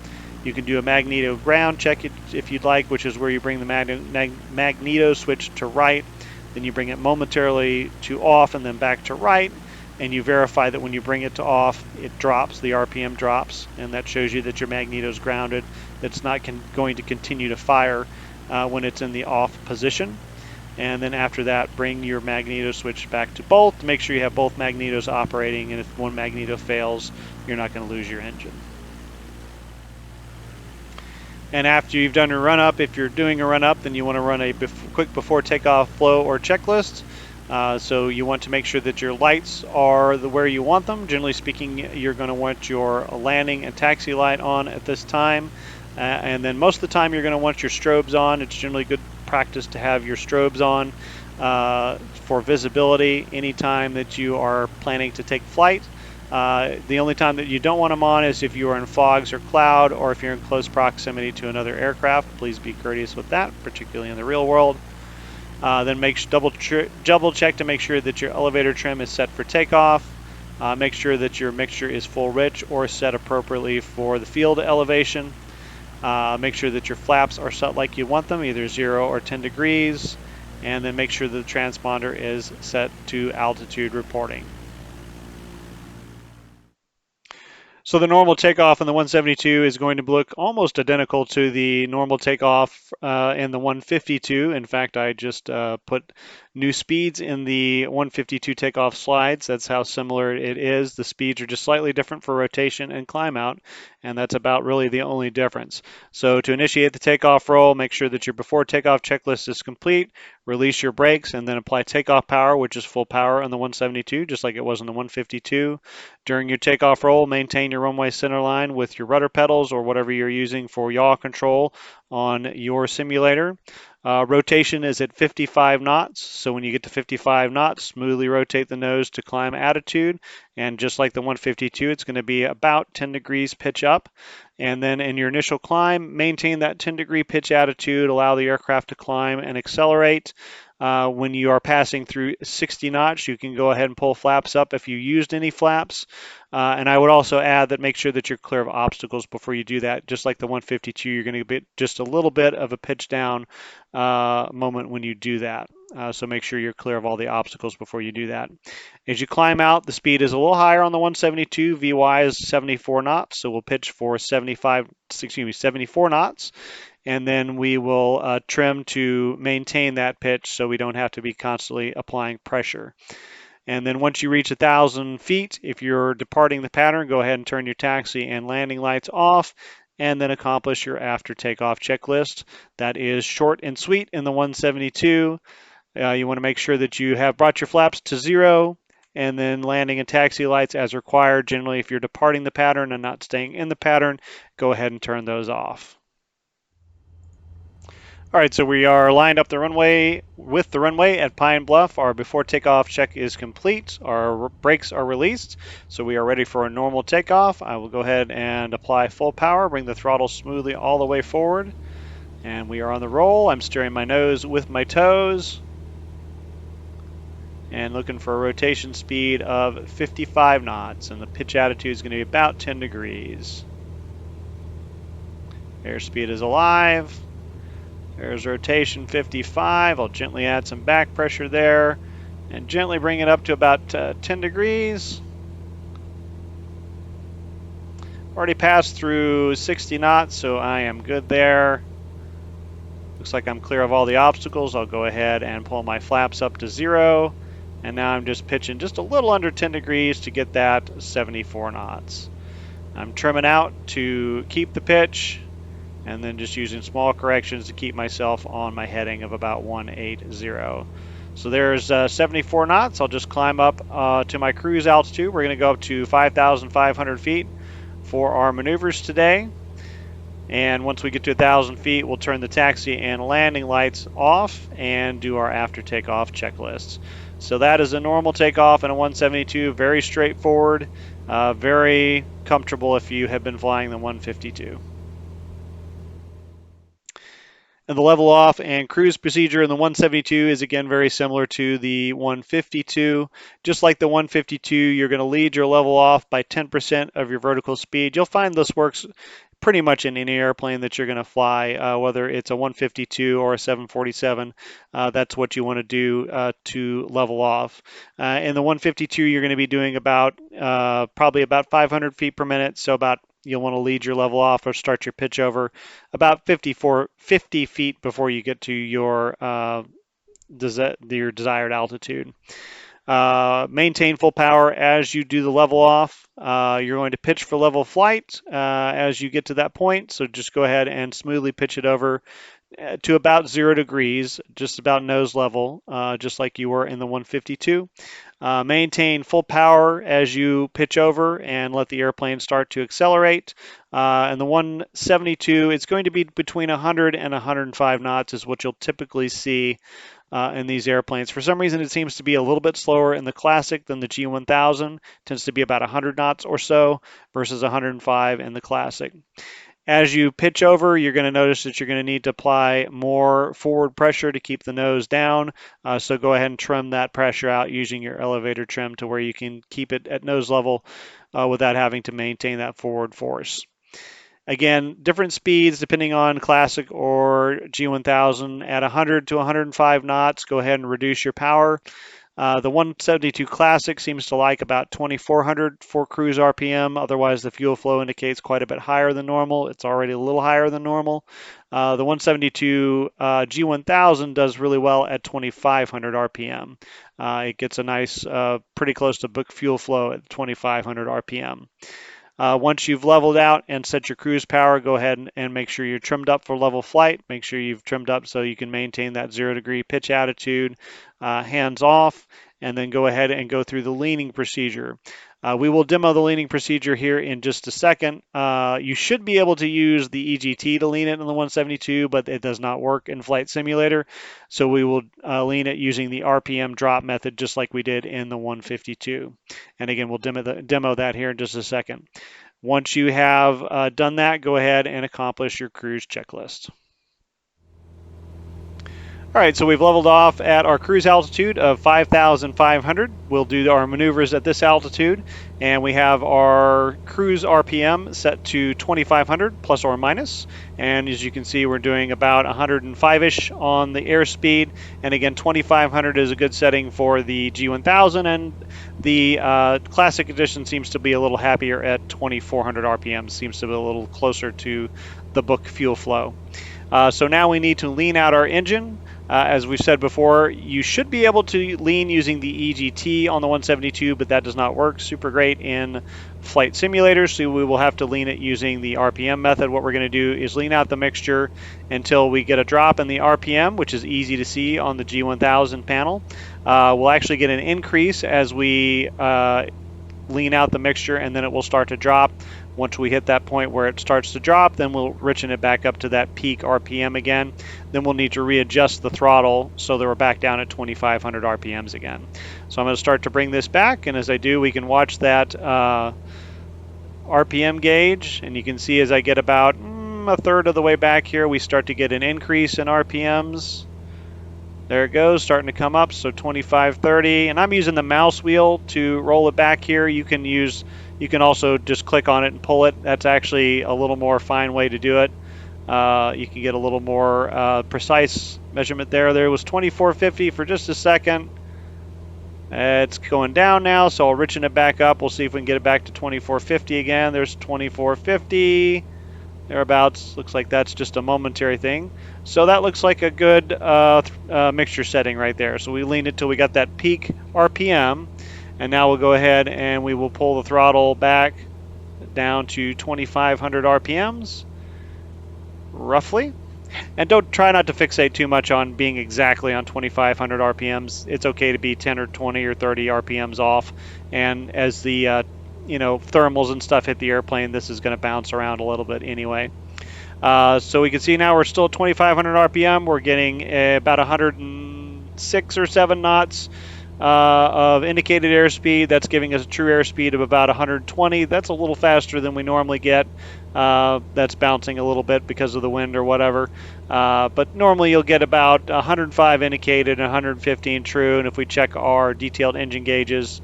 You can do a magneto ground check if you'd like, which is where you bring the magneto switch to right, then you bring it momentarily to off and then back to right, and you verify that when you bring it to off, it drops, the RPM drops, and that shows you that your magneto is grounded. It's not going to continue to fire when it's in the off position. And then after that, bring your magneto switch back to both to make sure you have both magnetos operating, and if one magneto fails, you're not going to lose your engine. And after you've done your run-up, if you're doing a run-up, then you want to run a quick before takeoff flow or checklist. So you want to make sure that your lights are where you want them. Generally speaking, you're going to want your landing and taxi light on at this time. And then most of the time, you're going to want your strobes on. It's generally good practice to have your strobes on for visibility anytime that you are planning to take flight. The only time that you don't want them on is if you are in fogs or cloud, or if you're in close proximity to another aircraft. Please be courteous with that, particularly in the real world. Then double check to make sure that your elevator trim is set for takeoff. Make sure that your mixture is full rich or set appropriately for the field elevation. Make sure that your flaps are set like you want them, either 0 or 10 degrees. And then make sure that the transponder is set to altitude reporting. So the normal takeoff in the 172 is going to look almost identical to the normal takeoff in the 152. In fact, I just put new speeds in the 152 takeoff slides. That's how similar it is. The speeds are just slightly different for rotation and climb out, and that's about really the only difference. So to initiate the takeoff roll, make sure that your before takeoff checklist is complete, release your brakes, and then apply takeoff power, which is full power on the 172, just like it was on the 152. During your takeoff roll, maintain your runway center line with your rudder pedals or whatever you're using for yaw control on your simulator. Rotation is at 55 knots, so when you get to 55 knots, smoothly rotate the nose to climb attitude, and just like the 152, it's going to be about 10 degrees pitch up. And then in your initial climb, maintain that 10-degree pitch attitude, allow the aircraft to climb and accelerate. When you are passing through 60 knots, you can go ahead and pull flaps up if you used any flaps. And I would also add that make sure that you're clear of obstacles before you do that. Just like the 152, you're going to get just a little bit of a pitch down moment when you do that. So make sure you're clear of all the obstacles before you do that. As you climb out, the speed is a little higher on the 172. VY is 74 knots, so we'll pitch for 74 knots. And then we will trim to maintain that pitch so we don't have to be constantly applying pressure. And then once you reach 1,000 feet, if you're departing the pattern, go ahead and turn your taxi and landing lights off, and then accomplish your after takeoff checklist. That is short and sweet in the 172. You want to make sure that you have brought your flaps to 0, and then landing and taxi lights as required. Generally, if you're departing the pattern and not staying in the pattern, go ahead and turn those off. All right, so we are lined up the runway with the runway at Pine Bluff. Our before takeoff check is complete. Our brakes are released, so we are ready for a normal takeoff. I will go ahead and apply full power, bring the throttle smoothly all the way forward, and we are on the roll. I'm steering my nose with my toes and looking for a rotation speed of 55 knots, and the pitch attitude is going to be about 10 degrees. Airspeed is alive. There's rotation 55. I'll gently add some back pressure there and gently bring it up to about 10 degrees. Already passed through 60 knots, so I am good there. Looks like I'm clear of all the obstacles. I'll go ahead and pull my flaps up to 0. And now I'm just pitching just a little under 10 degrees to get that 74 knots. I'm trimming out to keep the pitch, and then just using small corrections to keep myself on my heading of about 180. So there's 74 knots. I'll just climb up to my cruise altitude. We're going to go up to 5,500 feet for our maneuvers today. And once we get to 1,000 feet, we'll turn the taxi and landing lights off and do our after takeoff checklists. So that is a normal takeoff in a 172, very straightforward, very comfortable if you have been flying the 152. And the level off and cruise procedure in the 172 is again very similar to the 152. Just like the 152, you're going to lead your level off by 10% of your vertical speed. You'll find this works pretty much in any airplane that you're going to fly, whether it's a 152 or a 747. That's what you want to do to level off. In the 152, you're going to be doing about probably about 500 feet per minute, so about you'll want to lead your level off or start your pitch over about 50 feet before you get to your desired altitude. Maintain full power as you do the level off. You're going to pitch for level flight as you get to that point, so just go ahead and smoothly pitch it over to about 0 degrees, just about nose level, just like you were in the 152. Maintain full power as you pitch over and let the airplane start to accelerate. And the 172, it's going to be between 100 and 105 knots is what you'll typically see in these airplanes. For some reason, it seems to be a little bit slower in the Classic than the G1000. It tends to be about 100 knots or so versus 105 in the Classic. As you pitch over, you're going to notice that you're going to need to apply more forward pressure to keep the nose down. So go ahead and trim that pressure out using your elevator trim to where you can keep it at nose level without having to maintain that forward force. Again, different speeds depending on Classic or G1000. At 100 to 105 knots, go ahead and reduce your power. The 172 Classic seems to like about 2400 for cruise RPM. Otherwise, the fuel flow indicates quite a bit higher than normal. It's already a little higher than normal. The 172 G1000 does really well at 2500 RPM. It gets a nice, pretty close to book fuel flow at 2500 RPM. Once you've leveled out and set your cruise power, go ahead and make sure you're trimmed up for level flight. Make sure you've trimmed up so you can maintain that 0-degree pitch attitude, hands off, and then go ahead and go through the leaning procedure. We will demo the leaning procedure here in just a second. You should be able to use the EGT to lean it in the 172, but it does not work in Flight Simulator. So we will lean it using the RPM drop method, just like we did in the 152. And again, we'll demo that here in just a second. Once you have done that, go ahead and accomplish your cruise checklist. All right, so we've leveled off at our cruise altitude of 5,500. We'll do our maneuvers at this altitude, and we have our cruise RPM set to 2,500 plus or minus. And as you can see, we're doing about 105-ish on the airspeed. And again, 2,500 is a good setting for the G1000, and the Classic Edition seems to be a little happier at 2,400 RPM. Seems to be a little closer to the book fuel flow. So now we need to lean out our engine. As we've said before, you should be able to lean using the EGT on the 172, but that does not work super great in Flight Simulator, so we will have to lean it using the RPM method. What we're going to do is lean out the mixture until we get a drop in the RPM, which is easy to see on the G1000 panel. We'll actually get an increase as we lean out the mixture, and then it will start to drop. Once we hit that point where it starts to drop, then we'll richen it back up to that peak RPM again. Then we'll need to readjust the throttle so that we're back down at 2,500 RPMs again. So I'm going to start to bring this back, and as I do, we can watch that RPM gauge, and you can see as I get about a third of the way back here, we start to get an increase in RPMs. There it goes, starting to come up, so 25, 30, and I'm using the mouse wheel to roll it back here. You can also just click on it and pull it. That's actually a little more fine way to do it. You can get a little more precise measurement there. There was 2450 for just a second. It's going down now, so I'll richen it back up. We'll see if we can get it back to 2450 again. There's 2450. Thereabouts. Looks like that's just a momentary thing. So that looks like a good mixture setting right there. So we leaned it till we got that peak RPM, and now we'll go ahead and we will pull the throttle back down to 2,500 RPMs, roughly. And don't try not to fixate too much on being exactly on 2,500 RPMs. It's okay to be 10 or 20 or 30 RPMs off. And as the thermals and stuff hit the airplane, this is going to bounce around a little bit anyway. So we can see now we're still at 2,500 RPM. We're getting about 106 or 7 knots of indicated airspeed. That's giving us a true airspeed of about 120. That's a little faster than we normally get. That's bouncing a little bit because of the wind or whatever. But normally you'll get about 105 indicated and 115 true. And if we check our detailed engine gauges,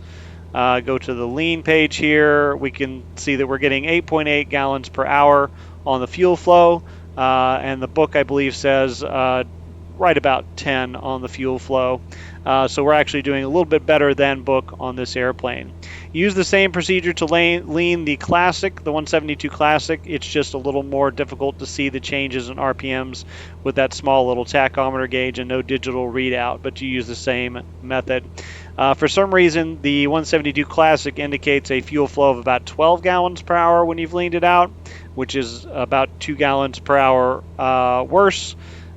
go to the lean page here, we can see that we're getting 8.8 gallons per hour on the fuel flow. And the book, I believe, says right about 10 on the fuel flow. So we're actually doing a little bit better than book on this airplane. Use the same procedure to lean the Classic, the 172 Classic. It's just a little more difficult to see the changes in RPMs with that small little tachometer gauge and no digital readout, but you use the same method. For some reason, the 172 Classic indicates a fuel flow of about 12 gallons per hour when you've leaned it out, which is about 2 gallons per hour worse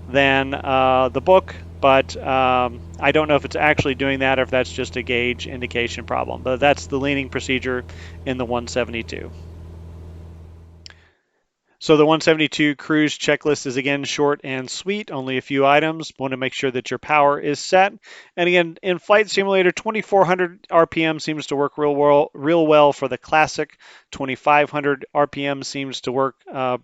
than the book, but I don't know if it's actually doing that or if that's just a gauge indication problem. But that's the leaning procedure in the 172. So the 172 cruise checklist is again short and sweet, only a few items. Want to make sure that your power is set. And again, in Flight Simulator, 2,400 RPM seems to work real well for the Classic. 2,500 RPM seems to work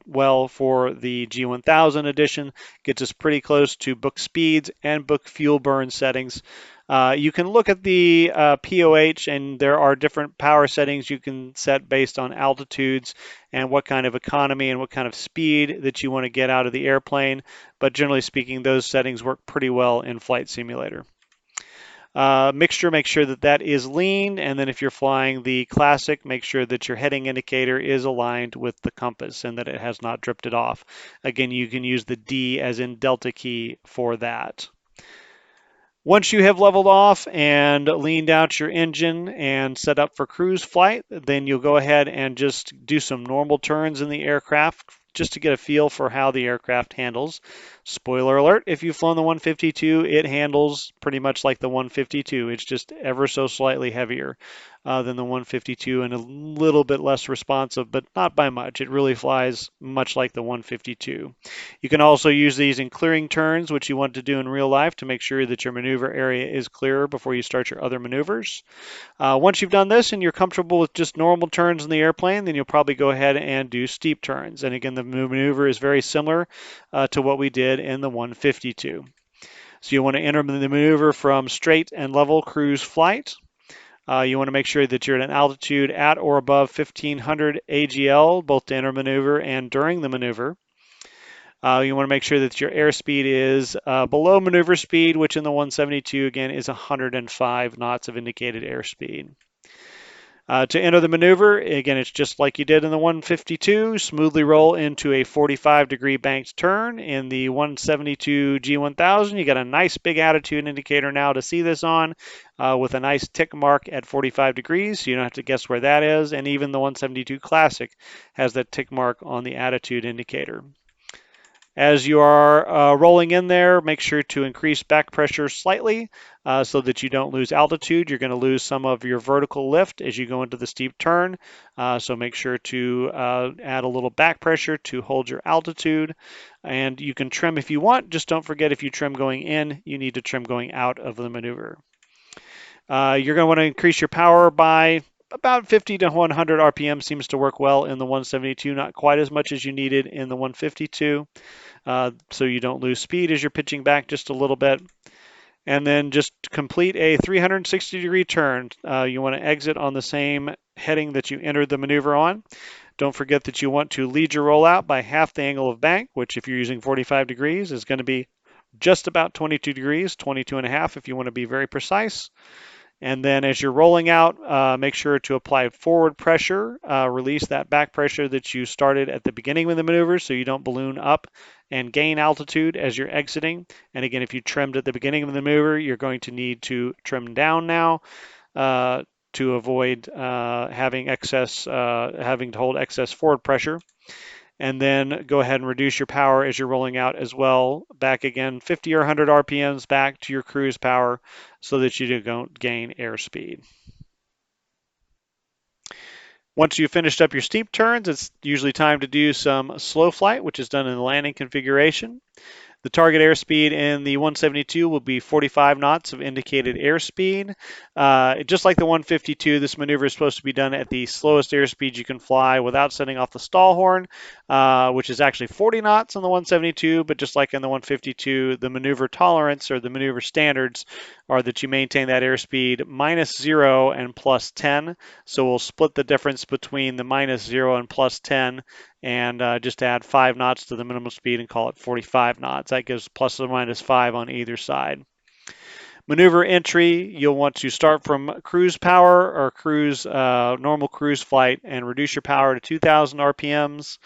well for the G1000 edition. Gets us pretty close to book speeds and book fuel burn settings. You can look at the POH, and there are different power settings you can set based on altitudes and what kind of economy and what kind of speed that you want to get out of the airplane. But generally speaking, those settings work pretty well in Flight Simulator. Mixture, make sure that that is lean, and then if you're flying the classic, make sure that your heading indicator is aligned with the compass and that it has not drifted off. Again, you can use the D as in Delta key for that. Once you have leveled off and leaned out your engine and set up for cruise flight, then you'll go ahead and just do some normal turns in the aircraft just to get a feel for how the aircraft handles. Spoiler alert, if you've flown the 152, it handles pretty much like the 152. It's just ever so slightly heavier than the 152 and a little bit less responsive, but not by much. It really flies much like the 152. You can also use these in clearing turns, which you want to do in real life to make sure that your maneuver area is clear before you start your other maneuvers. Once you've done this and you're comfortable with just normal turns in the airplane, then you'll probably go ahead and do steep turns. And again, the maneuver is very similar to what we did in the 152. So you want to enter the maneuver from straight and level cruise flight. You want to make sure that you're at an altitude at or above 1500 AGL, both to enter maneuver and during the maneuver. You want to make sure that your airspeed is below maneuver speed, which in the 172, again, is 105 knots of indicated airspeed. To enter the maneuver, again, it's just like you did in the 152. Smoothly roll into a 45-degree banked turn. In the 172 G1000, you got a nice big attitude indicator now to see this on with a nice tick mark at 45 degrees, so you don't have to guess where that is. And even the 172 Classic has that tick mark on the attitude indicator. As you are rolling in there, make sure to increase back pressure slightly so that you don't lose altitude. You're going to lose some of your vertical lift as you go into the steep turn. So make sure to add a little back pressure to hold your altitude. And you can trim if you want. Just don't forget, if you trim going in, you need to trim going out of the maneuver. You're going to want to increase your power by about 50 to 100 RPM. Seems to work well in the 172, not quite as much as you needed in the 152. So you don't lose speed as you're pitching back just a little bit. And then just complete a 360-degree turn. You want to exit on the same heading that you entered the maneuver on. Don't forget that you want to lead your rollout by half the angle of bank, which if you're using 45 degrees is going to be just about 22 degrees, 22 and a half if you want to be very precise. And then as you're rolling out, make sure to apply forward pressure, release that back pressure that you started at the beginning of the maneuver so you don't balloon up and gain altitude as you're exiting. And again, if you trimmed at the beginning of the maneuver, you're going to need to trim down now to avoid having to hold excess forward pressure. And then go ahead and reduce your power as you're rolling out as well. Back again, 50 or 100 RPMs back to your cruise power so that you don't gain airspeed. Once you've finished up your steep turns, it's usually time to do some slow flight, which is done in the landing configuration. The target airspeed in the 172 will be 45 knots of indicated airspeed. Just like the 152, this maneuver is supposed to be done at the slowest airspeed you can fly without setting off the stall horn, which is actually 40 knots on the 172, but just like in the 152, the maneuver tolerance or the maneuver standards are that you maintain that airspeed -0 and +10. So we'll split the difference between the -0 and +10 and just add 5 knots to the minimum speed and call it 45 knots. That gives plus or minus 5 on either side. Maneuver entry, you'll want to start from cruise power or normal cruise flight and reduce your power to 2,000 RPMs.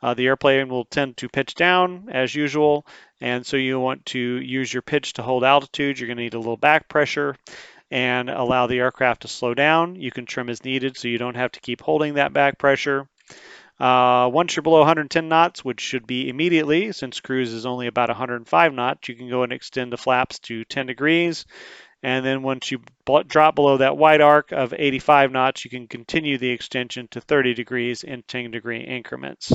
The airplane will tend to pitch down as usual, and so you want to use your pitch to hold altitude. You're going to need a little back pressure and allow the aircraft to slow down. You can trim as needed so you don't have to keep holding that back pressure. Once you're below 110 knots, which should be immediately, since cruise is only about 105 knots, you can go and extend the flaps to 10 degrees. And then once you drop below that wide arc of 85 knots, you can continue the extension to 30 degrees in 10-degree increments.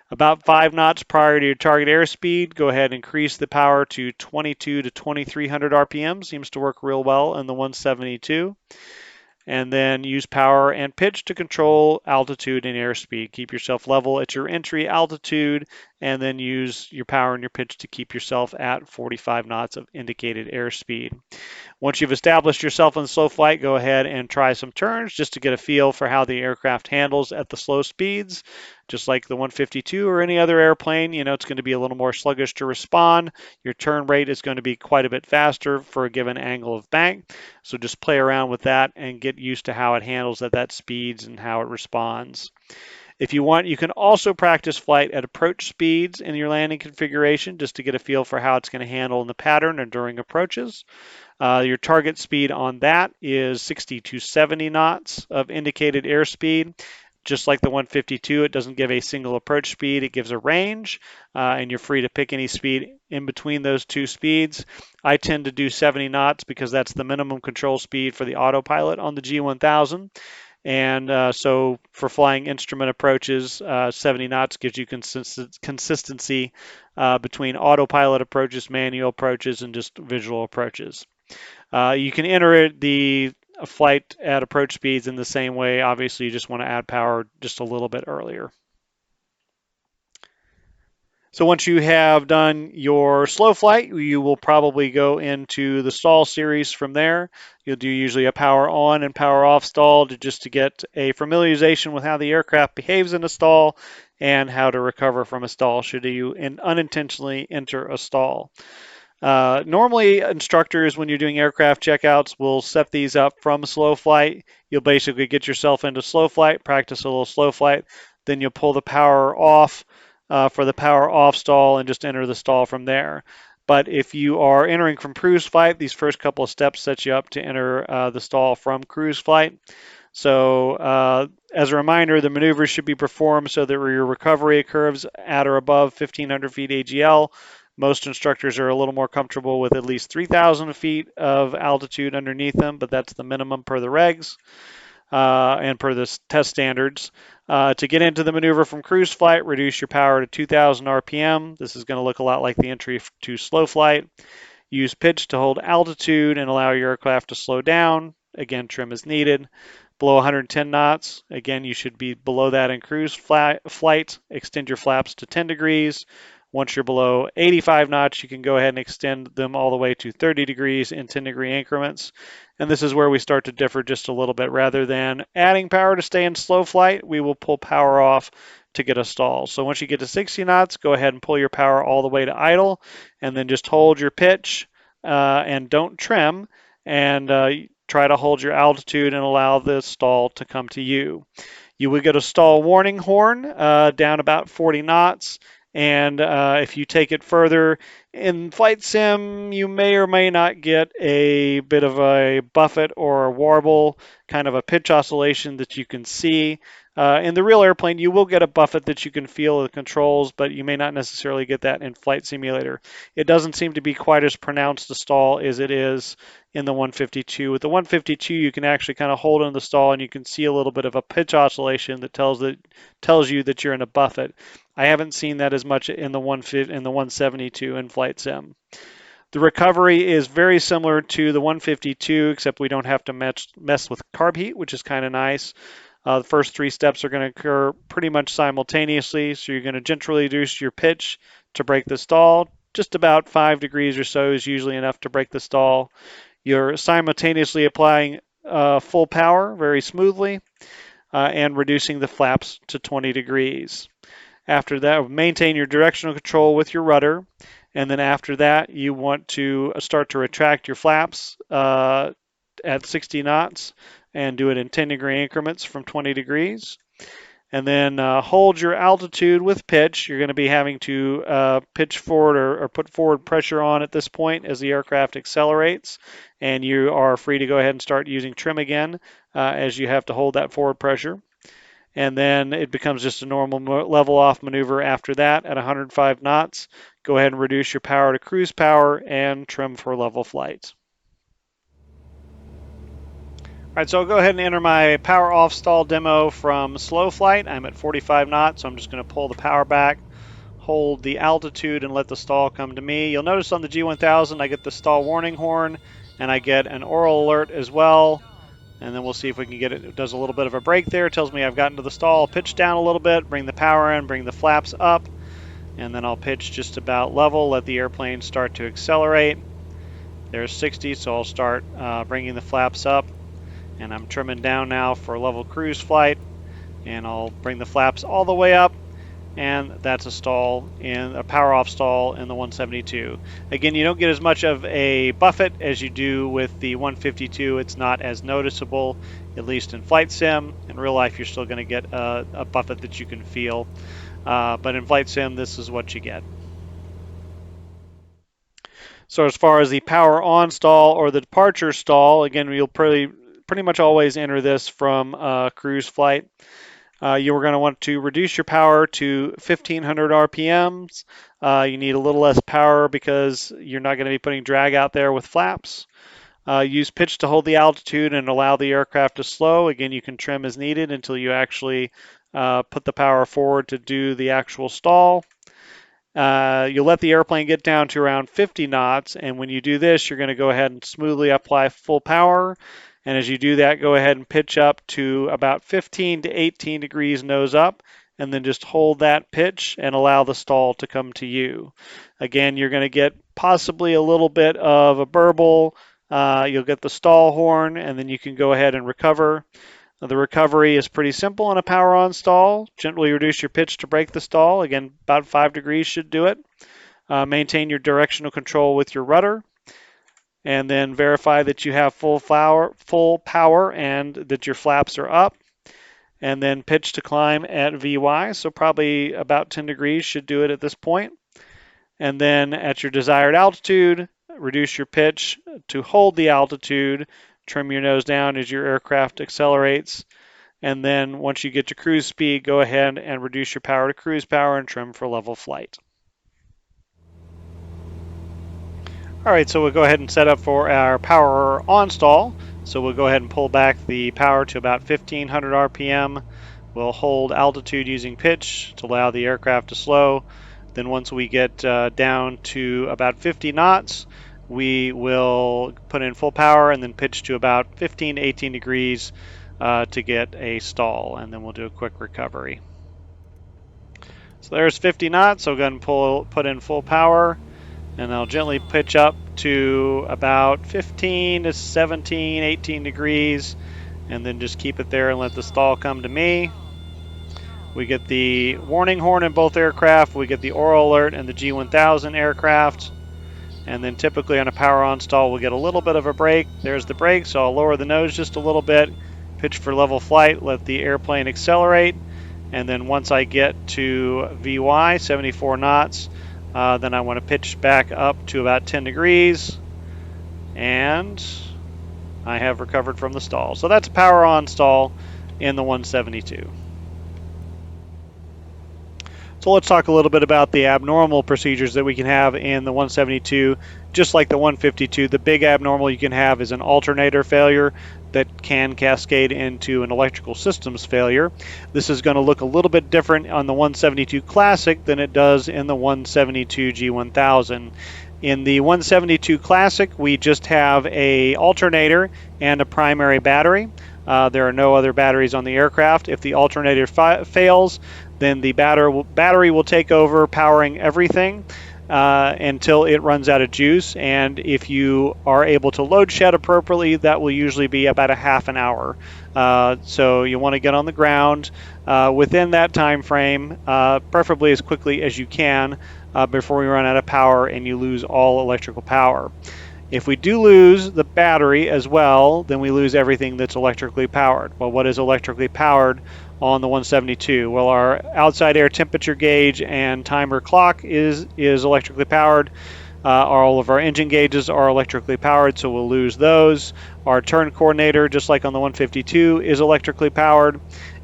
About 5 knots prior to your target airspeed, go ahead and increase the power to 22 to 2300 RPM. Seems to work real well in the 172. And then use power and pitch to control altitude and airspeed. Keep yourself level at your entry altitude and then use your power and your pitch to keep yourself at 45 knots of indicated airspeed. Once you've established yourself in slow flight, go ahead and try some turns just to get a feel for how the aircraft handles at the slow speeds. Just like the 152 or any other airplane, it's going to be a little more sluggish to respond. Your turn rate is going to be quite a bit faster for a given angle of bank. So just play around with that and get used to how it handles at that speeds and how it responds. If you want, you can also practice flight at approach speeds in your landing configuration just to get a feel for how it's going to handle in the pattern and during approaches. Your target speed on that is 60 to 70 knots of indicated airspeed. Just like the 152, it doesn't give a single approach speed, it gives a range, and you're free to pick any speed in between those two speeds. I tend to do 70 knots because that's the minimum control speed for the autopilot on the G1000. And so for flying instrument approaches, 70 knots gives you consistency between autopilot approaches, manual approaches, and just visual approaches. You can enter the flight at approach speeds in the same way. Obviously, you just want to add power just a little bit earlier. So once you have done your slow flight, you will probably go into the stall series from there. You'll do usually a power on and power off stall just to get a familiarization with how the aircraft behaves in a stall and how to recover from a stall should you unintentionally enter a stall. Normally, instructors, when you're doing aircraft checkouts, will set these up from slow flight. You'll basically get yourself into slow flight, practice a little slow flight, then you'll pull the power off for the power off stall and just enter the stall from there. But if you are entering from cruise flight, these first couple of steps set you up to enter the stall from cruise flight. So as a reminder, the maneuvers should be performed so that your recovery occurs at or above 1,500 feet AGL. Most instructors are a little more comfortable with at least 3,000 feet of altitude underneath them, but that's the minimum per the regs and per the test standards. To get into the maneuver from cruise flight, reduce your power to 2,000 RPM. This is going to look a lot like the entry to slow flight. Use pitch to hold altitude and allow your aircraft to slow down. Again, trim is needed. Below 110 knots, again, you should be below that in cruise flight. Extend your flaps to 10 degrees. Once you're below 85 knots, you can go ahead and extend them all the way to 30 degrees in 10-degree increments. And this is where we start to differ just a little bit. Rather than adding power to stay in slow flight, we will pull power off to get a stall. So once you get to 60 knots, go ahead and pull your power all the way to idle, and then just hold your pitch and don't trim, and try to hold your altitude and allow the stall to come to you. You would get a stall warning horn down about 40 knots. And if you take it further in flight sim, you may or may not get a bit of a buffet or a warble, kind of a pitch oscillation that you can see. In the real airplane, you will get a buffet that you can feel the controls, but you may not necessarily get that in Flight Simulator. It doesn't seem to be quite as pronounced a stall as it is in the 152. With the 152, you can actually kind of hold in the stall and you can see a little bit of a pitch oscillation that tells you that you're in a buffet. I haven't seen that as much in the 172 in Flight Sim. The recovery is very similar to the 152, except we don't have to mess with carb heat, which is kind of nice. The first three steps are going to occur pretty much simultaneously. So you're going to gently reduce your pitch to break the stall. Just about 5 degrees or so is usually enough to break the stall. You're simultaneously applying full power very smoothly and reducing the flaps to 20 degrees. After that, maintain your directional control with your rudder. And then after that, you want to start to retract your flaps at 60 knots and do it in 10-degree increments from 20 degrees. And then hold your altitude with pitch. You're going to be having to pitch forward or put forward pressure on at this point as the aircraft accelerates. And you are free to go ahead and start using trim again as you have to hold that forward pressure. And then it becomes just a normal level off maneuver after that at 105 knots. Go ahead and reduce your power to cruise power and trim for level flight. All right, so I'll go ahead and enter my power off stall demo from slow flight. I'm at 45 knots, so I'm just going to pull the power back, hold the altitude, and let the stall come to me. You'll notice on the G1000 I get the stall warning horn, and I get an oral alert as well. And then we'll see if we can get it. It does a little bit of a break there. It tells me I've gotten to the stall. Pitch down a little bit, bring the power in, bring the flaps up. and then I'll pitch just about level, let the airplane start to accelerate. There's 60, so I'll start bringing the flaps up, and I'm trimming down now for level cruise flight, and I'll bring the flaps all the way up, and that's a power off stall in the 172. Again, you don't get as much of a buffet as you do with the 152. It's not as noticeable, at least in flight sim. In real life, you're still going to get a buffet that you can feel, but in flight sim, this is what you get. So as far as the power on stall or the departure stall, again, you'll pretty much always enter this from cruise flight. You are going to want to reduce your power to 1500 RPMs. You need a little less power because you're not going to be putting drag out there with flaps. Use pitch to hold the altitude and allow the aircraft to slow. Again, you can trim as needed until you actually put the power forward to do the actual stall. You'll let the airplane get down to around 50 knots, and when you do this, you're going to go ahead and smoothly apply full power. And as you do that, go ahead and pitch up to about 15 to 18 degrees nose up, and then just hold that pitch and allow the stall to come to you. Again, you're going to get possibly a little bit of a burble. You'll get the stall horn, and then you can go ahead and recover. The recovery is pretty simple on a power on stall. Gently reduce your pitch to break the stall. Again, about 5 degrees should do it. Maintain your directional control with your rudder. And then verify that you have full power and that your flaps are up. And then pitch to climb at VY. So probably about 10 degrees should do it at this point. And then at your desired altitude, reduce your pitch to hold the altitude. Trim your nose down as your aircraft accelerates. And then once you get to cruise speed, go ahead and reduce your power to cruise power and trim for level flight. All right, so we'll go ahead and set up for our power on stall. So we'll go ahead and pull back the power to about 1500 RPM. We'll hold altitude using pitch to allow the aircraft to slow. Then once we get down to about 50 knots, we will put in full power and then pitch to about 15 to 18 degrees to get a stall, and then we'll do a quick recovery. So there's 50 knots, so go ahead and put in full power, and I'll gently pitch up to about 15 to 17, 18 degrees, and then just keep it there and let the stall come to me. We get the warning horn in both aircraft, we get the oral alert in the G1000 aircraft, and then typically on a power on stall we'll get a little bit of a brake. There's the brake, so I'll lower the nose just a little bit, pitch for level flight, let the airplane accelerate, and then once I get to VY, 74 knots, then I want to pitch back up to about 10 degrees, and I have recovered from the stall. So that's a power on stall in the 172. So let's talk a little bit about the abnormal procedures that we can have in the 172. Just like the 152, the big abnormal you can have is an alternator failure that can cascade into an electrical systems failure. This is going to look a little bit different on the 172 Classic than it does in the 172 G1000. In the 172 Classic, we just have an alternator and a primary battery. There are no other batteries on the aircraft. If the alternator fails, then the battery will take over powering everything until it runs out of juice. And if you are able to load shed appropriately, that will usually be about a half an hour. So you want to get on the ground within that time frame, preferably as quickly as you can before you run out of power and you lose all electrical power. If we do lose the battery as well, then we lose everything that's electrically powered. Well, what is electrically powered on the 172? Well, our outside air temperature gauge and timer clock is electrically powered. All of our engine gauges are electrically powered, so we'll lose those. Our turn coordinator, just like on the 152, is electrically powered.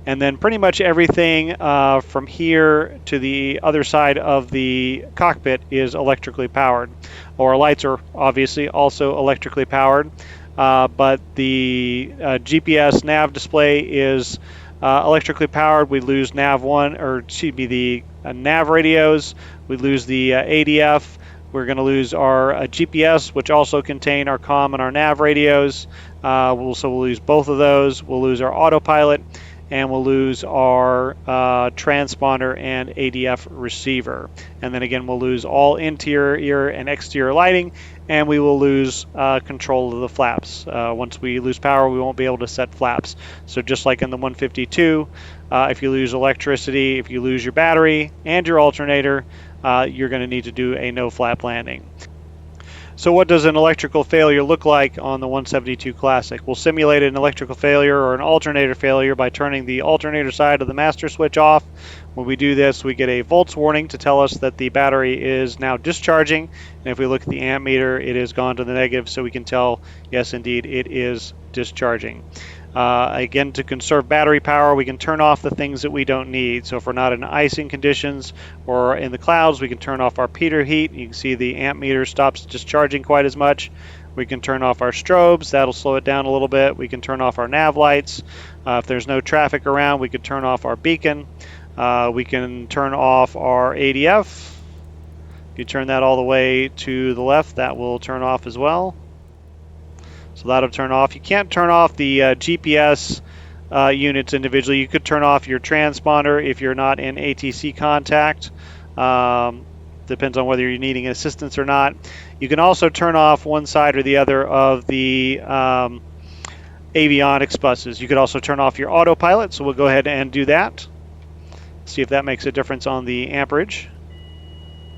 And then pretty much everything from here to the other side of the cockpit is electrically powered. Our lights are obviously also electrically powered, but the GPS nav display is electrically powered. We lose the nav radios. We lose the ADF. We're going to lose our GPS, which also contain our comm and our nav radios. We'll lose both of those. We'll lose our autopilot. and we'll lose our transponder and ADF receiver. And then again, we'll lose all interior and exterior lighting, and we will lose control of the flaps. Once we lose power, we won't be able to set flaps. So just like in the 152, if you lose electricity, if you lose your battery and your alternator, you're going to need to do a no flap landing. So what does an electrical failure look like on the 172 Classic? We'll simulate an electrical failure or an alternator failure by turning the alternator side of the master switch off. When we do this, we get a volts warning to tell us that the battery is now discharging. And if we look at the amp meter, it has gone to the negative, so we can tell, yes, indeed, it is discharging. Again, to conserve battery power, we can turn off the things that we don't need. So if we're not in icing conditions or in the clouds, we can turn off our pitot heat. You can see the amp meter stops discharging quite as much. We can turn off our strobes. That'll slow it down a little bit. We can turn off our nav lights. If there's no traffic around, we could turn off our beacon. We can turn off our ADF. If you turn that all the way to the left, that will turn off as well. So that'll turn off. You can't turn off the GPS units individually. You could turn off your transponder if you're not in ATC contact. Depends on whether you're needing assistance or not. You can also turn off one side or the other of the avionics buses. You could also turn off your autopilot, so we'll go ahead and do that. See if that makes a difference on the amperage.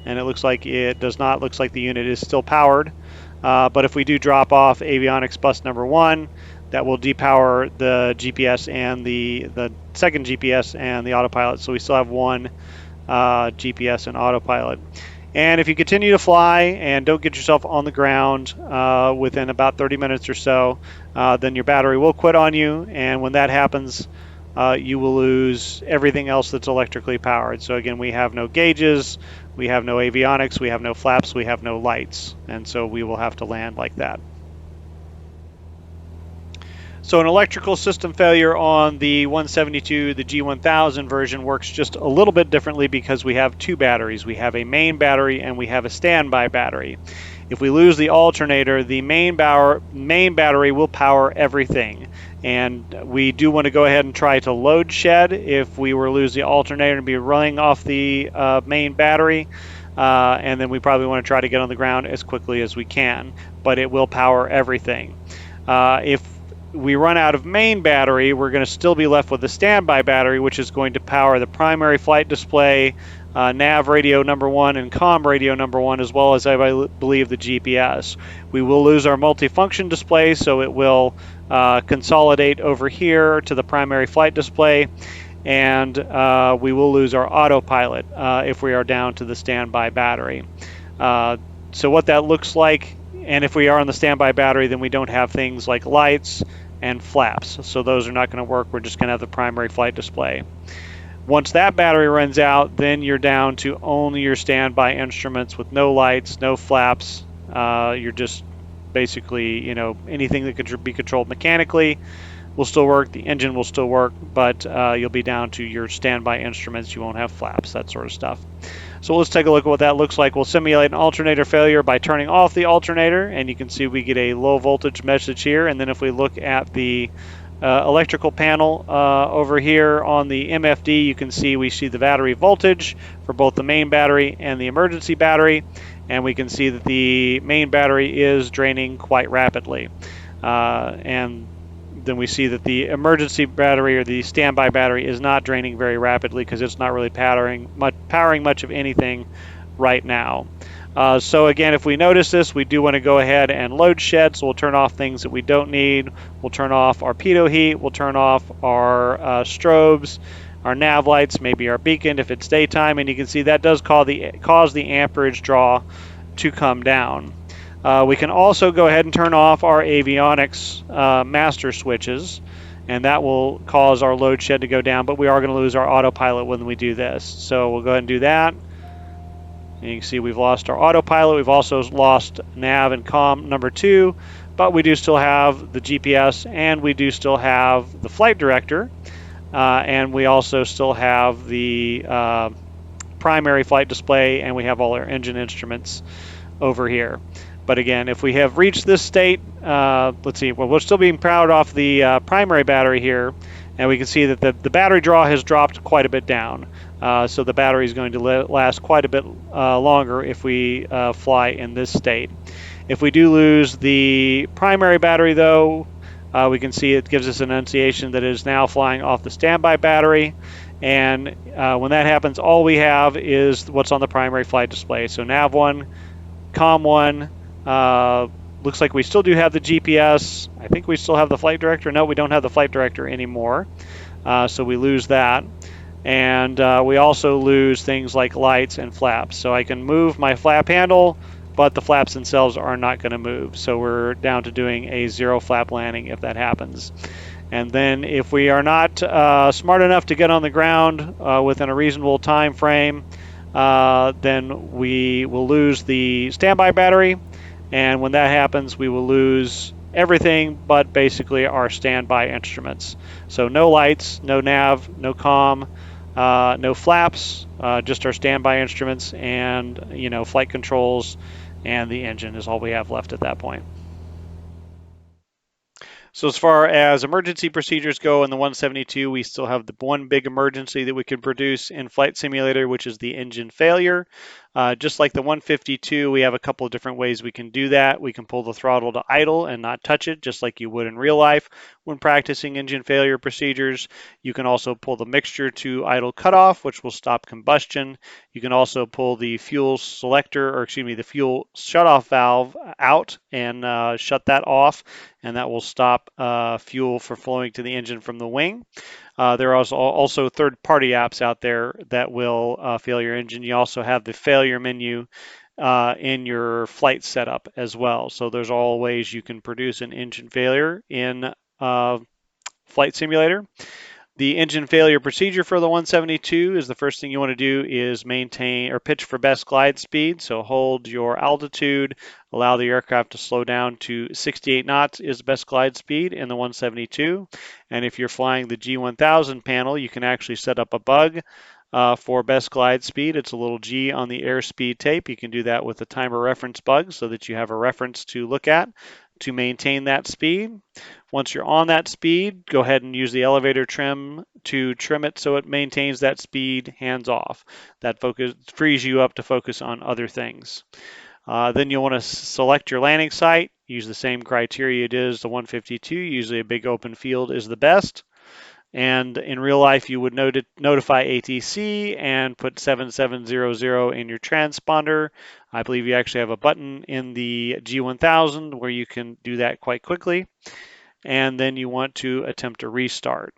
And it looks like it does not. Looks like the unit is still powered. But if we do drop off avionics bus number 1, that will depower the GPS and the second GPS and the autopilot. So we still have one GPS and autopilot. And if you continue to fly and don't get yourself on the ground within about 30 minutes or so, then your battery will quit on you. And when that happens, you will lose everything else that's electrically powered. So again, we have no gauges, we have no avionics, we have no flaps, we have no lights, and so we will have to land like that. So an electrical system failure on the 172, the G1000 version, works just a little bit differently because we have two batteries. We have a main battery and we have a standby battery. If we lose the alternator, the main battery will power everything. And we do want to go ahead and try to load shed if we were to lose the alternator and be running off the main battery. And then we probably want to try to get on the ground as quickly as we can, but it will power everything. If we run out of main battery, we're going to still be left with the standby battery, which is going to power the primary flight display, nav radio number 1 and comm radio number 1, as well as I believe the GPS. We will lose our multifunction display, so it will consolidate over here to the primary flight display, and we will lose our autopilot if we are down to the standby battery. So what that looks like, and if we are on the standby battery, then we don't have things like lights and flaps, so those are not going to work. We're just going to have the primary flight display. Once that battery runs out, then you're down to only your standby instruments with no lights, no flaps. You're just basically, anything that could be controlled mechanically will still work. The engine will still work, but you'll be down to your standby instruments. You won't have flaps, that sort of stuff. So let's take a look at what that looks like. We'll simulate an alternator failure by turning off the alternator, and you can see we get a low voltage message here. And then if we look at the electrical panel over here on the MFD, you can see we see the battery voltage for both the main battery and the emergency battery, and we can see that the main battery is draining quite rapidly. And then we see that the emergency battery or the standby battery is not draining very rapidly because it's not really powering much of anything right now. So again, if we notice this, we do want to go ahead and load shed. So we'll turn off things that we don't need. We'll turn off our pitot heat. We'll turn off our strobes, our nav lights, maybe our beacon if it's daytime. And you can see that does cause the amperage draw to come down. We can also go ahead and turn off our avionics master switches, and that will cause our load shed to go down, but we are going to lose our autopilot when we do this. So we'll go ahead and do that. And you can see we've lost our autopilot. We've also lost nav and comm number 2, but we do still have the GPS, and we do still have the flight director, and we also still have the primary flight display, and we have all our engine instruments over here. But again, if we have reached this state, let's see, well, we're still being powered off the primary battery here, And we can see that the battery draw has dropped quite a bit down. So the battery is going to last quite a bit longer if we fly in this state. If we do lose the primary battery, though, we can see it gives us an annunciation that it is now flying off the standby battery. And when that happens, all we have is what's on the primary flight display. So nav1, com1, looks like we still do have the GPS. I think we still have the flight director. No, we don't have the flight director anymore. So we lose that. And we also lose things like lights and flaps. So I can move my flap handle, but the flaps themselves are not going to move. So we're down to doing a 0 flap landing if that happens. And then if we are not smart enough to get on the ground within a reasonable time frame, then we will lose the standby battery. And when that happens, we will lose everything but basically our standby instruments. So no lights, no nav, no comm, no flaps, just our standby instruments and, flight controls, and the engine is all we have left at that point. So as far as emergency procedures go in the 172, we still have the one big emergency that we can produce in Flight Simulator, which is the engine failure. Just like the 152, we have a couple of different ways we can do that. We can pull the throttle to idle and not touch it, just like you would in real life when practicing engine failure procedures. You can also pull the mixture to idle cutoff, which will stop combustion. You can also pull the fuel selector, or excuse me, the fuel shutoff valve out and shut that off, and that will stop fuel for flowing to the engine from the wing. There are also third-party apps out there that will fail your engine. You also have the failure menu in your flight setup as well. So there's all ways you can produce an engine failure in Flight Simulator. The engine failure procedure for the 172 is the first thing you want to do is maintain or pitch for best glide speed. So hold your altitude, allow the aircraft to slow down to 68 knots is best glide speed in the 172. And if you're flying the G1000 panel, you can actually set up a bug for best glide speed. It's a little G on the airspeed tape. You can do that with the timer reference bug so that you have a reference to look at to maintain that speed. Once you're on that speed, go ahead and use the elevator trim to trim it so it maintains that speed hands off. That frees you up to focus on other things. Then you'll want to select your landing site. Use the same criteria it is the 152. Usually a big open field is the best. And in real life, you would notify ATC and put 7700 in your transponder. I believe you actually have a button in the G1000 where you can do that quite quickly. And then you want to attempt a restart.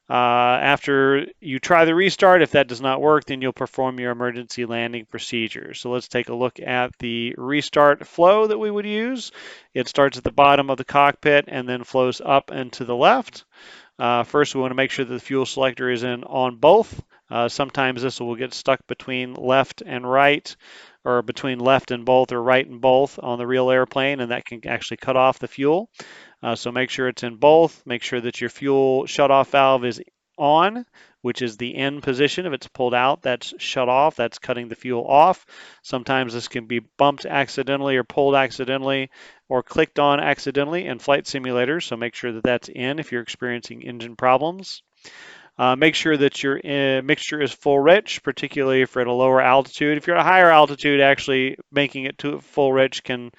After you try the restart, if that does not work, then you'll perform your emergency landing procedure. So let's take a look at the restart flow that we would use. It starts at the bottom of the cockpit and then flows up and to the left. First, we want to make sure that the fuel selector is in on both. Sometimes this will get stuck between left and right, or between left and both, or right and both on the real airplane, and that can actually cut off the fuel. So make sure it's in both. Make sure that your fuel shutoff valve is on, which is the in position. If it's pulled out, that's shut off. That's cutting the fuel off. Sometimes this can be bumped accidentally or pulled accidentally or clicked on accidentally in flight simulators. So make sure that that's in if you're experiencing engine problems. Make sure that your mixture is full rich, particularly if you're at a lower altitude. If you're at a higher altitude, actually making it to full rich can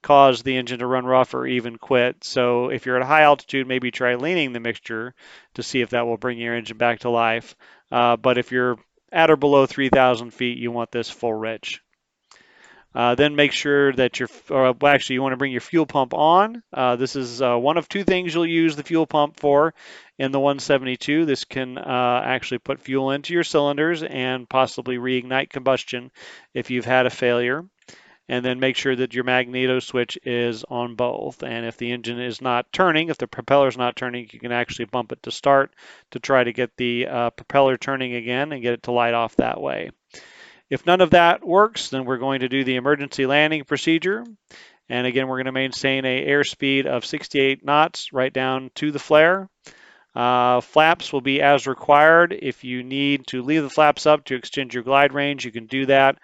cause the engine to run rough or even quit. So if you're at a high altitude, maybe try leaning the mixture to see if that will bring your engine back to life. But if you're at or below 3,000 feet, you want this full rich. Then make sure that you want to bring your fuel pump on. This is one of two things you'll use the fuel pump for in the 172. This can actually put fuel into your cylinders and possibly reignite combustion if you've had a failure. And then make sure that your magneto switch is on both. And if the engine is not turning, if the propeller is not turning, you can actually bump it to start to try to get the propeller turning again and get it to light off that way. If none of that works, then we're going to do the emergency landing procedure. And again, we're going to maintain an airspeed of 68 knots right down to the flare. Flaps will be as required. If you need to leave the flaps up to extend your glide range, you can do that.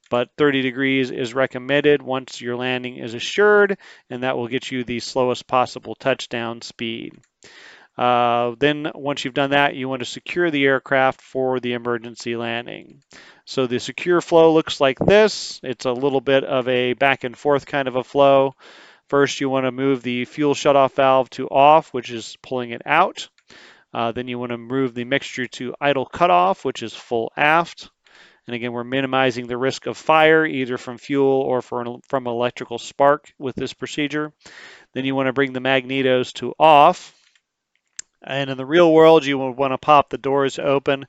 But 30 degrees is recommended once your landing is assured, and that will get you the slowest possible touchdown speed. Then once you've done that, you want to secure the aircraft for the emergency landing. So the secure flow looks like this. It's a little bit of a back and forth kind of a flow. First, you want to move the fuel shutoff valve to off, which is pulling it out. Then you want to move the mixture to idle cutoff, which is full aft. And again, we're minimizing the risk of fire, either from fuel or from electrical spark with this procedure. Then you want to bring the magnetos to off. And in the real world, you would want to pop the doors open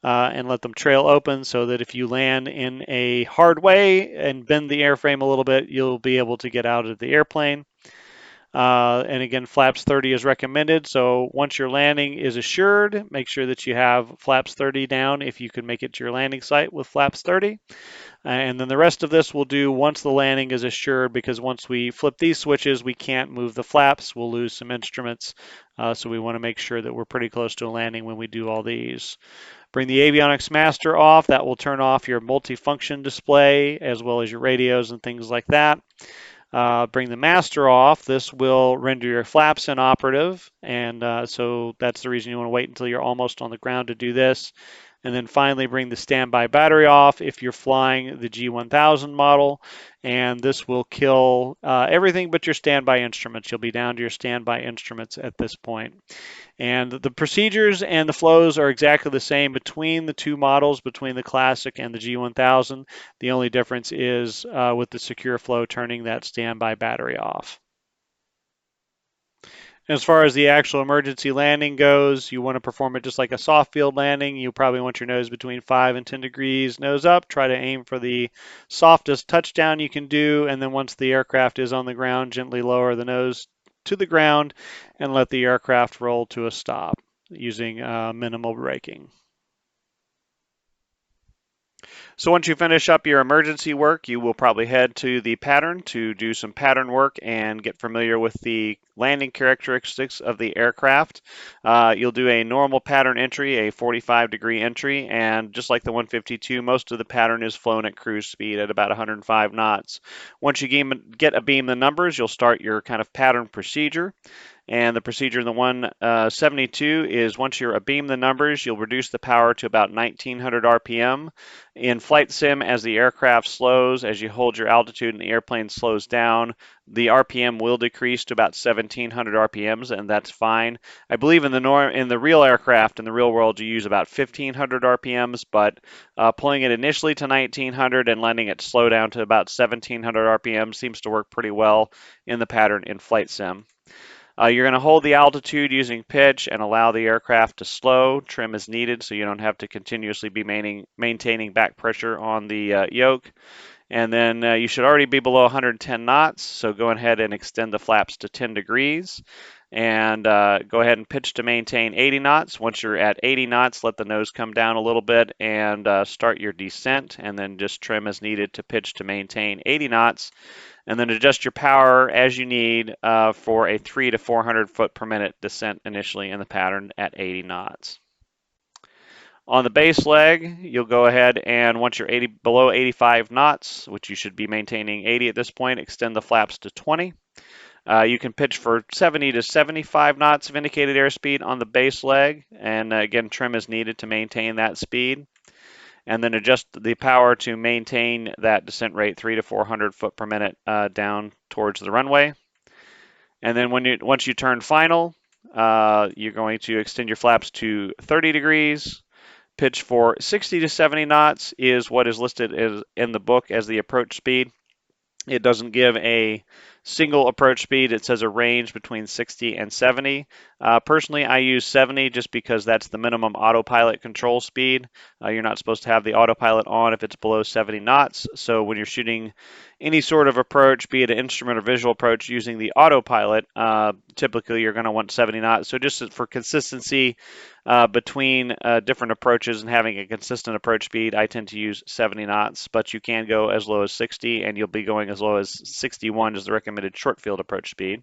and let them trail open so that if you land in a hard way and bend the airframe a little bit, you'll be able to get out of the airplane. And again, flaps 30 is recommended. So once your landing is assured, make sure that you have flaps 30 down if you can make it to your landing site with flaps 30. And then the rest of this we'll do once the landing is assured, because once we flip these switches, we can't move the flaps. We'll lose some instruments. So we want to make sure that we're pretty close to a landing when we do all these. Bring the avionics master off. That will turn off your multifunction display as well as your radios and things like that. Bring the master off. This will render your flaps inoperative, and so that's the reason you want to wait until you're almost on the ground to do this. And then finally bring the standby battery off if you're flying the G1000 model, and this will kill everything but your standby instruments. You'll be down to your standby instruments at this point. And the procedures and the flows are exactly the same between the two models, between the Classic and the G1000. The only difference is with the secure flow turning that standby battery off. As far as the actual emergency landing goes, you want to perform it just like a soft field landing. You probably want your nose between 5 and 10 degrees nose up. Try to aim for the softest touchdown you can do, and then once the aircraft is on the ground, gently lower the nose to the ground and let the aircraft roll to a stop using minimal braking. So once you finish up your emergency work, you will probably head to the pattern to do some pattern work and get familiar with the landing characteristics of the aircraft. You'll do a normal pattern entry, a 45-degree entry, and just like the 152, most of the pattern is flown at cruise speed at about 105 knots. Once you get a beam the numbers, you'll start your kind of pattern procedure. And the procedure in the 172 is once you're abeam the numbers, you'll reduce the power to about 1900 RPM. In flight sim, as the aircraft slows, as you hold your altitude and the airplane slows down, the RPM will decrease to about 1700 RPMs, and that's fine. I believe in the real aircraft, in the real world, you use about 1500 RPMs, but pulling it initially to 1900 and letting it slow down to about 1700 RPM seems to work pretty well in the pattern in flight sim. You're going to hold the altitude using pitch and allow the aircraft to slow. Trim is needed so you don't have to continuously be maintaining back pressure on the yoke. And then you should already be below 110 knots, so go ahead and extend the flaps to 10 degrees. And go ahead and pitch to maintain 80 knots. Once you're at 80 knots, let the nose come down a little bit and start your descent, and then just trim as needed to pitch to maintain 80 knots. And then adjust your power as you need for a 300 to 400 foot per minute descent initially in the pattern at 80 knots. On the base leg, you'll go ahead and once you're below 85 knots, which you should be maintaining 80 at this point, extend the flaps to 20. You can pitch for 70 to 75 knots of indicated airspeed on the base leg, and again, trim is needed to maintain that speed. And then adjust the power to maintain that descent rate 300 to 400 foot per minute down towards the runway. And then once you turn final, you're going to extend your flaps to 30 degrees. Pitch for 60 to 70 knots is what is listed in the book as the approach speed. It doesn't give a single approach speed. It says a range between 60 and 70. Personally, I use 70 just because that's the minimum autopilot control speed. You're not supposed to have the autopilot on if it's below 70 knots. So when you're shooting any sort of approach, be it an instrument or visual approach using the autopilot, typically you're going to want 70 knots. So just for consistency between different approaches and having a consistent approach speed, I tend to use 70 knots, but you can go as low as 60, and you'll be going as low as 61 is the recommended short field approach speed.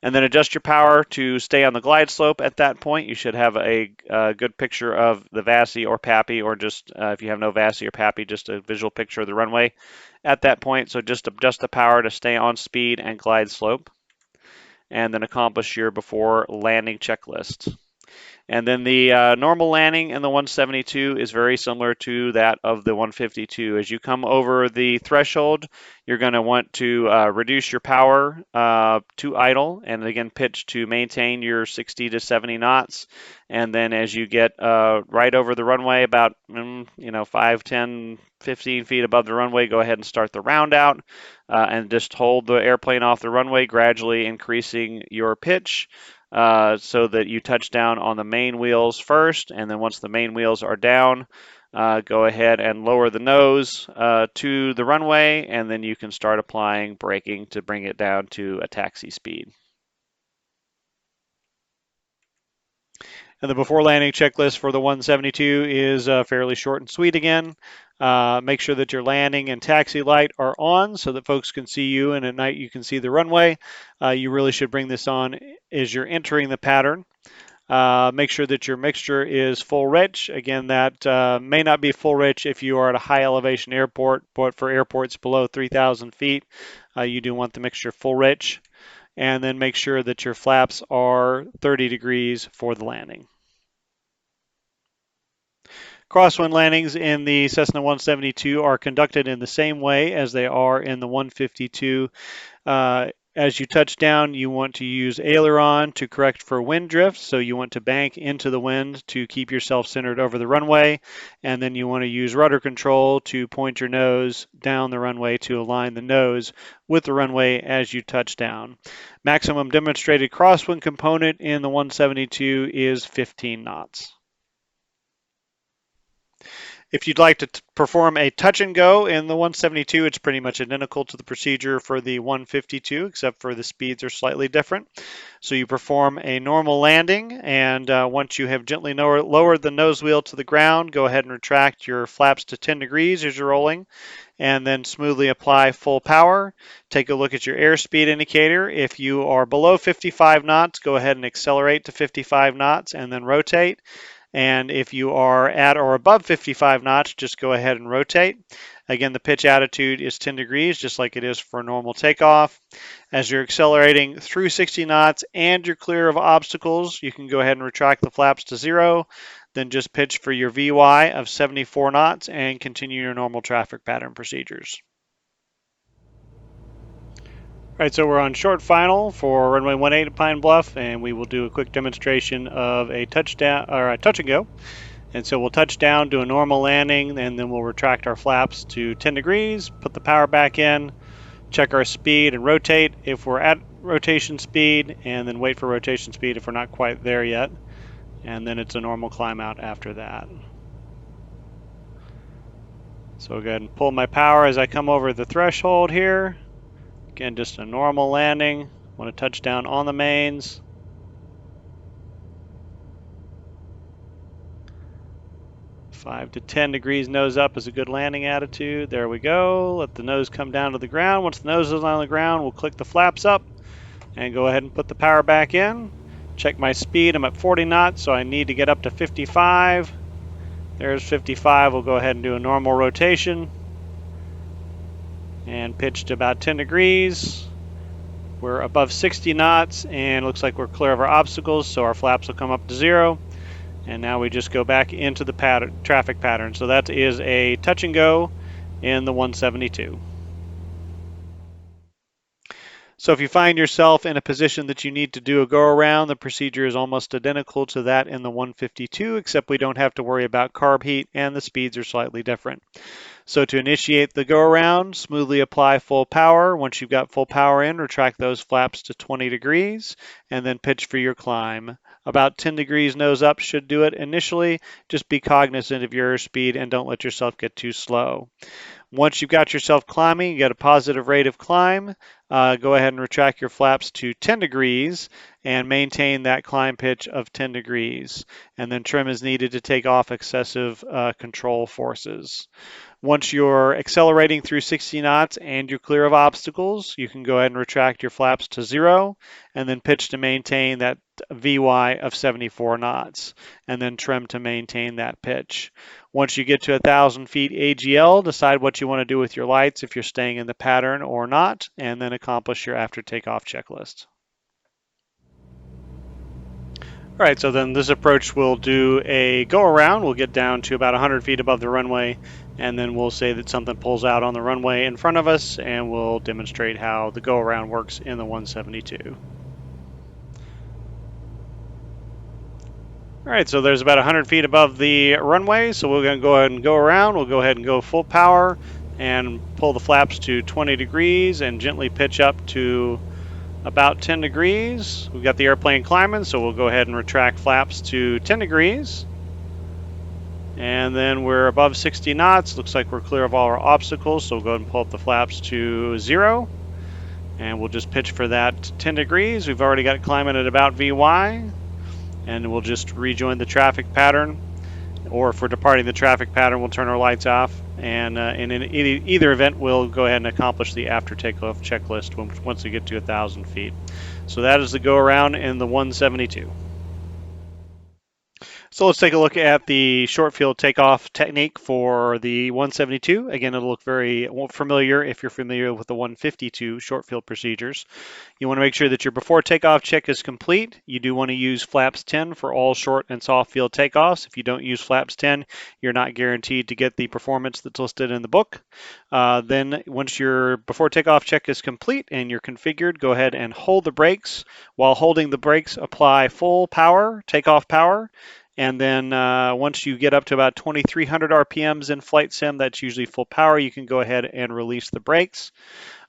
And then adjust your power to stay on the glide slope at that point. You should have a good picture of the VASI or PAPI, or just if you have no VASI or PAPI, just a visual picture of the runway at that point. So just adjust the power to stay on speed and glide slope. and then accomplish your before landing checklist. And then the normal landing in the 172 is very similar to that of the 152. As you come over the threshold, you're going to want to reduce your power to idle, and again pitch to maintain your 60 to 70 knots. And then as you get right over the runway, about 5, 10, 15 feet above the runway, go ahead and start the round out, and just hold the airplane off the runway, gradually increasing your pitch so that you touch down on the main wheels first, and then once the main wheels are down, go ahead and lower the nose to the runway, and then you can start applying braking to bring it down to a taxi speed. And the before landing checklist for the 172 is fairly short and sweet again. Make sure that your landing and taxi light are on so that folks can see you, and at night you can see the runway. You really should bring this on as you're entering the pattern. Make sure that your mixture is full rich. Again, that may not be full rich if you are at a high elevation airport, but for airports below 3,000 feet, you do want the mixture full rich. And then make sure that your flaps are 30 degrees for the landing. Crosswind landings in the Cessna 172 are conducted in the same way as they are in the 152. As you touch down, you want to use aileron to correct for wind drift. So you want to bank into the wind to keep yourself centered over the runway. And then you want to use rudder control to point your nose down the runway to align the nose with the runway as you touch down. Maximum demonstrated crosswind component in the 172 is 15 knots. If you'd like to perform a touch and go in the 172, it's pretty much identical to the procedure for the 152, except for the speeds are slightly different. So you perform a normal landing, and once you have gently lowered the nose wheel to the ground, go ahead and retract your flaps to 10 degrees as you're rolling, and then smoothly apply full power. Take a look at your airspeed indicator. If you are below 55 knots, go ahead and accelerate to 55 knots and then rotate. And if you are at or above 55 knots, just go ahead and rotate. Again, the pitch attitude is 10 degrees, just like it is for normal takeoff. As you're accelerating through 60 knots and you're clear of obstacles, you can go ahead and retract the flaps to 0. Then just pitch for your VY of 74 knots and continue your normal traffic pattern procedures. All right, so we're on short final for runway 18 at Pine Bluff, and we will do a quick demonstration of a touchdown or a touch and go. And so we'll touch down, do a normal landing, and then we'll retract our flaps to 10 degrees, put the power back in, check our speed, and rotate if we're at rotation speed, and then wait for rotation speed if we're not quite there yet. And then it's a normal climb out after that. So I'll go ahead and pull my power as I come over the threshold here. Again, just a normal landing. Want to touch down on the mains. Five to 10 degrees nose up is a good landing attitude. There we go. Let the nose come down to the ground. Once the nose is on the ground, we'll click the flaps up and go ahead and put the power back in. Check my speed. I'm at 40 knots, so I need to get up to 55. There's 55. We'll go ahead and do a normal rotation and pitch to about 10 degrees. We're above 60 knots and looks like we're clear of our obstacles, so our flaps will come up to 0. And now we just go back into the traffic pattern. So that is a touch and go in the 172. So if you find yourself in a position that you need to do a go around, the procedure is almost identical to that in the 152, except we don't have to worry about carb heat and the speeds are slightly different. So to initiate the go around, smoothly apply full power. Once you've got full power in, retract those flaps to 20 degrees and then pitch for your climb. About 10 degrees nose up should do it initially. Just be cognizant of your airspeed and don't let yourself get too slow. Once you've got yourself climbing, you got a positive rate of climb, go ahead and retract your flaps to 10 degrees and maintain that climb pitch of 10 degrees. And then trim is needed to take off excessive control forces. Once you're accelerating through 60 knots and you're clear of obstacles, you can go ahead and retract your flaps to 0 and then pitch to maintain that VY of 74 knots and then trim to maintain that pitch. Once you get to 1,000 feet AGL, decide what you want to do with your lights if you're staying in the pattern or not, and then accomplish your after takeoff checklist. All right, so then this approach will do a go around. We'll get down to about 100 feet above the runway, and then we'll say that something pulls out on the runway in front of us, and we'll demonstrate how the go around works in the 172. All right, so there's about 100 feet above the runway, so we're going to go ahead and go around. We'll go ahead and go full power and pull the flaps to 20 degrees and gently pitch up to about 10 degrees. We've got the airplane climbing, so we'll go ahead and retract flaps to 10 degrees. And then we're above 60 knots. Looks like we're clear of all our obstacles, so we'll go ahead and pull up the flaps to 0. And we'll just pitch for that 10 degrees. We've already got it climbing at about VY. And we'll just rejoin the traffic pattern. Or if we're departing the traffic pattern, we'll turn our lights off. And in either event, we'll go ahead and accomplish the after takeoff checklist once we get to 1,000 feet. So that is the go around in the 172. So let's take a look at the short field takeoff technique for the 172. Again, it'll look very familiar if you're familiar with the 152 short field procedures. You want to make sure that your before takeoff check is complete. You do want to use flaps 10 for all short and soft field takeoffs. If you don't use flaps 10, you're not guaranteed to get the performance that's listed in the book. Then once your before takeoff check is complete and you're configured, go ahead and hold the brakes. While holding the brakes, apply full power, takeoff power. And then once you get up to about 2,300 RPMs in flight sim, that's usually full power, you can go ahead and release the brakes.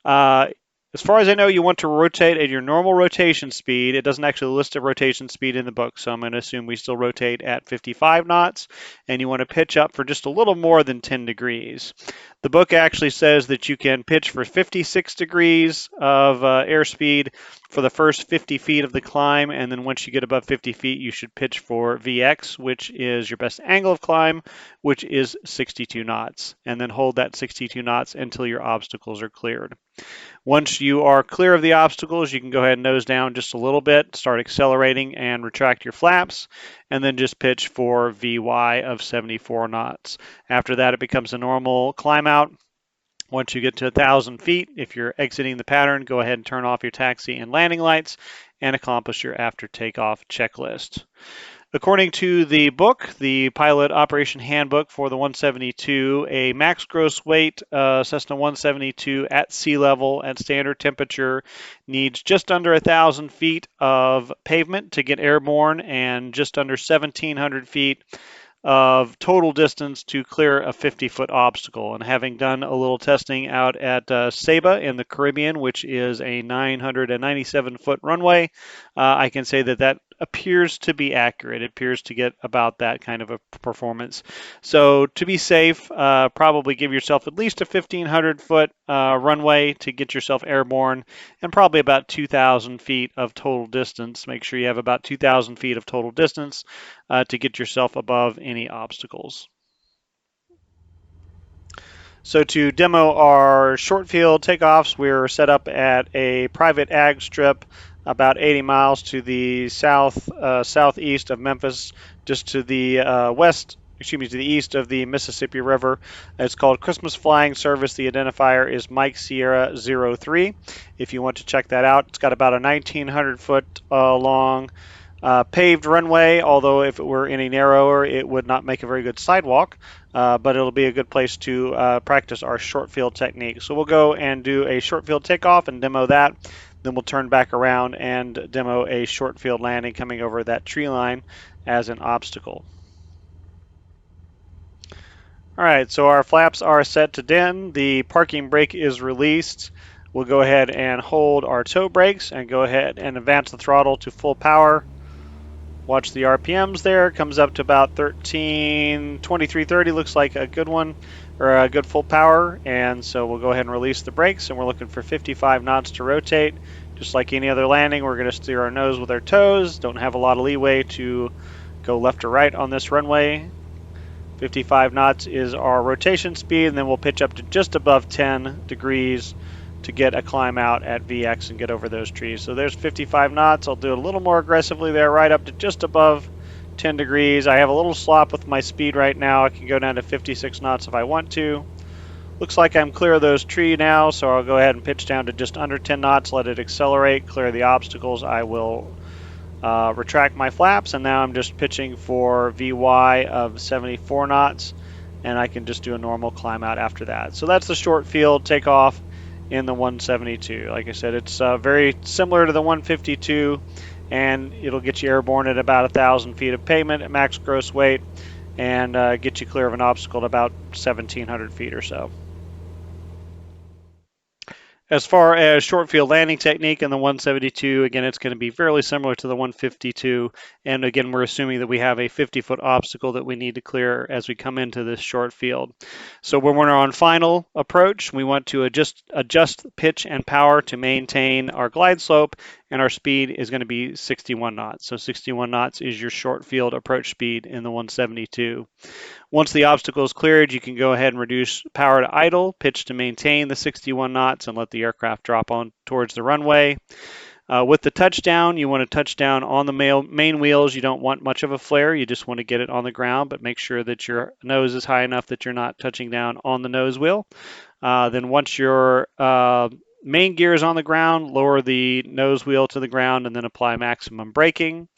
As far as I know, you want to rotate at your normal rotation speed. It doesn't actually list a rotation speed in the book, so I'm going to assume we still rotate at 55 knots, and you want to pitch up for just a little more than 10 degrees. The book actually says that you can pitch for 56 degrees of airspeed for the first 50 feet of the climb, and then once you get above 50 feet, you should pitch for VX, which is your best angle of climb, which is 62 knots, and then hold that 62 knots until your obstacles are cleared. Once you are clear of the obstacles, you can go ahead and nose down just a little bit, start accelerating and retract your flaps, and then just pitch for VY of 74 knots. After that, it becomes a normal climb out. Once you get to 1,000 feet, if you're exiting the pattern, go ahead and turn off your taxi and landing lights and accomplish your after takeoff checklist. According to the book, the Pilot Operation Handbook for the 172, a max gross weight Cessna 172 at sea level at standard temperature needs just under 1,000 feet of pavement to get airborne and just under 1,700 feet of total distance to clear a 50-foot obstacle. And having done a little testing out at Saba in the Caribbean, which is a 997-foot runway, I can say that that appears to be accurate. It appears to get about that kind of a performance. So to be safe, probably give yourself at least a 1,500-foot runway to get yourself airborne, and probably about 2,000 feet of total distance. Make sure you have about 2,000 feet of total distance to get yourself above any obstacles. So to demo our short field takeoffs, we're set up at a private ag strip about 80 miles to the southeast of Memphis, just to the to the east of the Mississippi River. It's called Christmas Flying Service. The identifier is Mike Sierra 03. If you want to check that out, it's got about a 1,900-foot long paved runway, although if it were any narrower, it would not make a very good sidewalk, but it'll be a good place to practice our short field technique. So we'll go and do a short field takeoff and demo that. Then we'll turn back around and demo a short field landing coming over that tree line as an obstacle. All right, so our flaps are set to den. The parking brake is released. We'll go ahead and hold our toe brakes and go ahead and advance the throttle to full power. Watch the RPMs there. Comes up to about 2330. Looks like a good one, or a good full power. And so we'll go ahead and release the brakes, and we're looking for 55 knots to rotate. Just like any other landing, we're going to steer our nose with our toes. Don't have a lot of leeway to go left or right on this runway. 55 knots is our rotation speed, and then we'll pitch up to just above 10 degrees to get a climb out at VX and get over those trees. So there's 55 knots. I'll do it a little more aggressively there, right up to just above 10 degrees. I have a little slop with my speed right now. I can go down to 56 knots if I want to. Looks like I'm clear of those trees now, so I'll go ahead and pitch down to just under 10 knots, let it accelerate, clear the obstacles. I will retract my flaps, and now I'm just pitching for VY of 74 knots, and I can just do a normal climb out after that. So that's the short field takeoff in the 172. Like I said, it's very similar to the 152, and it'll get you airborne at about 1,000 feet of pavement at max gross weight, and get you clear of an obstacle at about 1,700 feet or so. As far as short field landing technique in the 172, again, it's going to be fairly similar to the 152. And again, we're assuming that we have a 50-foot obstacle that we need to clear as we come into this short field. So when we're on final approach, we want to adjust pitch and power to maintain our glide slope, and our speed is going to be 61 knots. So 61 knots is your short field approach speed in the 172. Once the obstacle is cleared, you can go ahead and reduce power to idle, pitch to maintain the 61 knots, and let the aircraft drop on towards the runway. With the touchdown, you want to touch down on the main wheels. You don't want much of a flare. You just want to get it on the ground, but make sure that your nose is high enough that you're not touching down on the nose wheel. Then once your main gear is on the ground, lower the nose wheel to the ground and then apply maximum braking.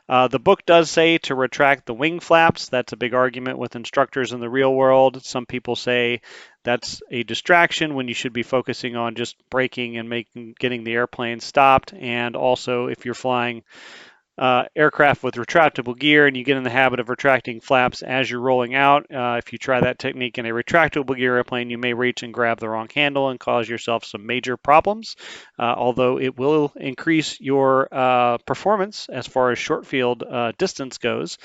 The book does say to retract the wing flaps. That's a big argument with instructors in the real world. Some people say that's a distraction when you should be focusing on just braking and getting the airplane stopped. And also, if you're flying aircraft with retractable gear and you get in the habit of retracting flaps as you're rolling out, if you try that technique in a retractable gear airplane, you may reach and grab the wrong handle and cause yourself some major problems, although it will increase your performance as far as short field distance goes.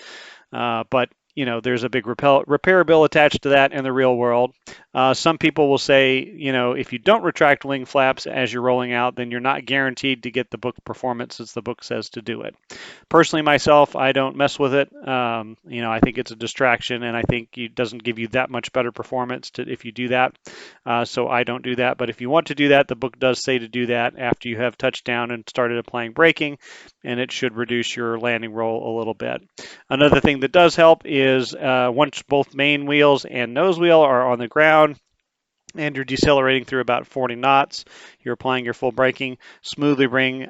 But there's a big repair bill attached to that in the real world. Some people will say, if you don't retract wing flaps as you're rolling out, then you're not guaranteed to get the book performance as the book says to do it. Personally, myself, I don't mess with it. I think it's a distraction, and I think it doesn't give you that much better performance if you do that. So I don't do that. But if you want to do that, the book does say to do that after you have touched down and started applying braking, and it should reduce your landing roll a little bit. Another thing that does help is once both main wheels and nose wheel are on the ground and you're decelerating through about 40 knots, you're applying your full braking, smoothly bring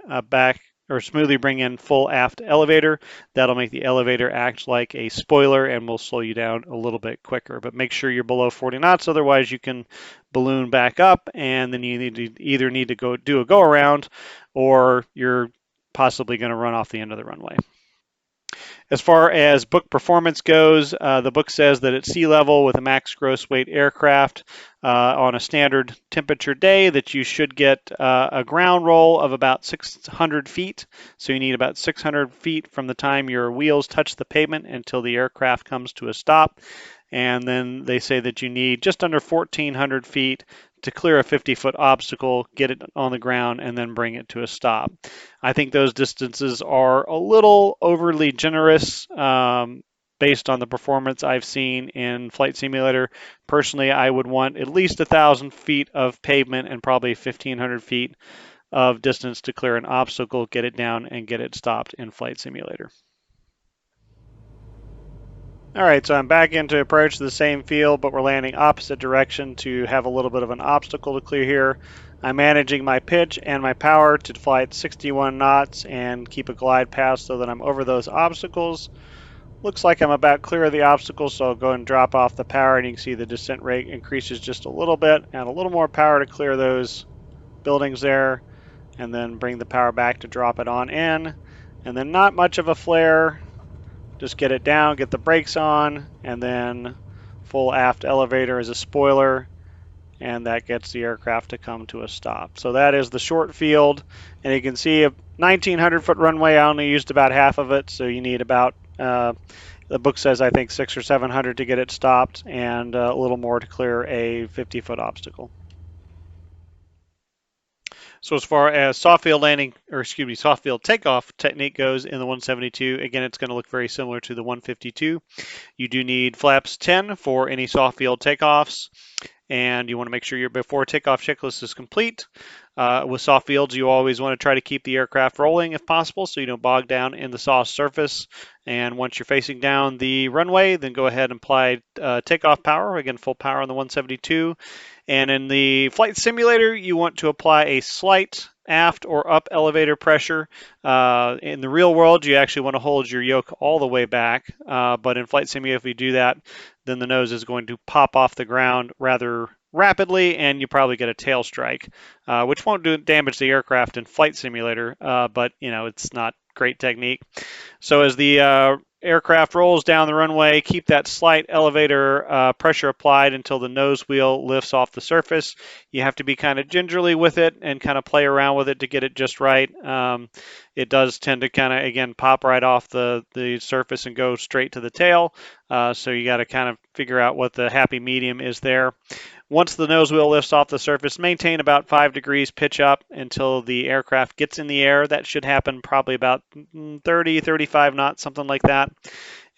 in full aft elevator. That'll make the elevator act like a spoiler and will slow you down a little bit quicker. But make sure you're below 40 knots, otherwise you can balloon back up, and then you either need to go do a go around, or you're possibly going to run off the end of the runway. As far as book performance goes, the book says that at sea level with a max gross weight aircraft on a standard temperature day that you should get a ground roll of about 600 feet. So you need about 600 feet from the time your wheels touch the pavement until the aircraft comes to a stop. And then they say that you need just under 1,400 feet to clear a 50-foot obstacle, get it on the ground, and then bring it to a stop. I think those distances are a little overly generous based on the performance I've seen in Flight Simulator. Personally, I would want at least 1,000 feet of pavement and probably 1,500 feet of distance to clear an obstacle, get it down, and get it stopped in Flight Simulator. All right, so I'm back into approach to the same field, but we're landing opposite direction to have a little bit of an obstacle to clear here. I'm managing my pitch and my power to fly at 61 knots and keep a glide path so that I'm over those obstacles. Looks like I'm about clear of the obstacles, so I'll go and drop off the power, and you can see the descent rate increases just a little bit, and a little more power to clear those buildings there, and then bring the power back to drop it on in, and then not much of a flare. Just get it down, get the brakes on, and then full aft elevator as a spoiler, and that gets the aircraft to come to a stop. So that is the short field, and you can see a 1,900-foot runway. I only used about half of it, so you need about, the book says I think 600 or 700 to get it stopped, and a little more to clear a 50-foot obstacle. So as far as soft field takeoff technique goes in the 172, again, it's going to look very similar to the 152. You do need flaps 10 for any soft field takeoffs, and you want to make sure your before takeoff checklist is complete. With soft fields, you always want to try to keep the aircraft rolling if possible so you don't bog down in the soft surface. And once you're facing down the runway, then go ahead and apply takeoff power, again, full power on the 172. And in the flight simulator, you want to apply a slight aft or up elevator pressure. In the real world, you actually want to hold your yoke all the way back, but in Flight Simulator, if we do that, then the nose is going to pop off the ground rather rapidly, and you probably get a tail strike, which won't do damage to the aircraft in Flight Simulator, but it's not great technique. So as the aircraft rolls down the runway, keep that slight elevator pressure applied until the nose wheel lifts off the surface. You have to be kind of gingerly with it and kind of play around with it to get it just right. It does tend to kind of, again, pop right off the surface and go straight to the tail. So you got to kind of figure out what the happy medium is there. Once the nose wheel lifts off the surface, maintain about 5 degrees pitch up until the aircraft gets in the air. That should happen probably about 30, 35 knots, something like that.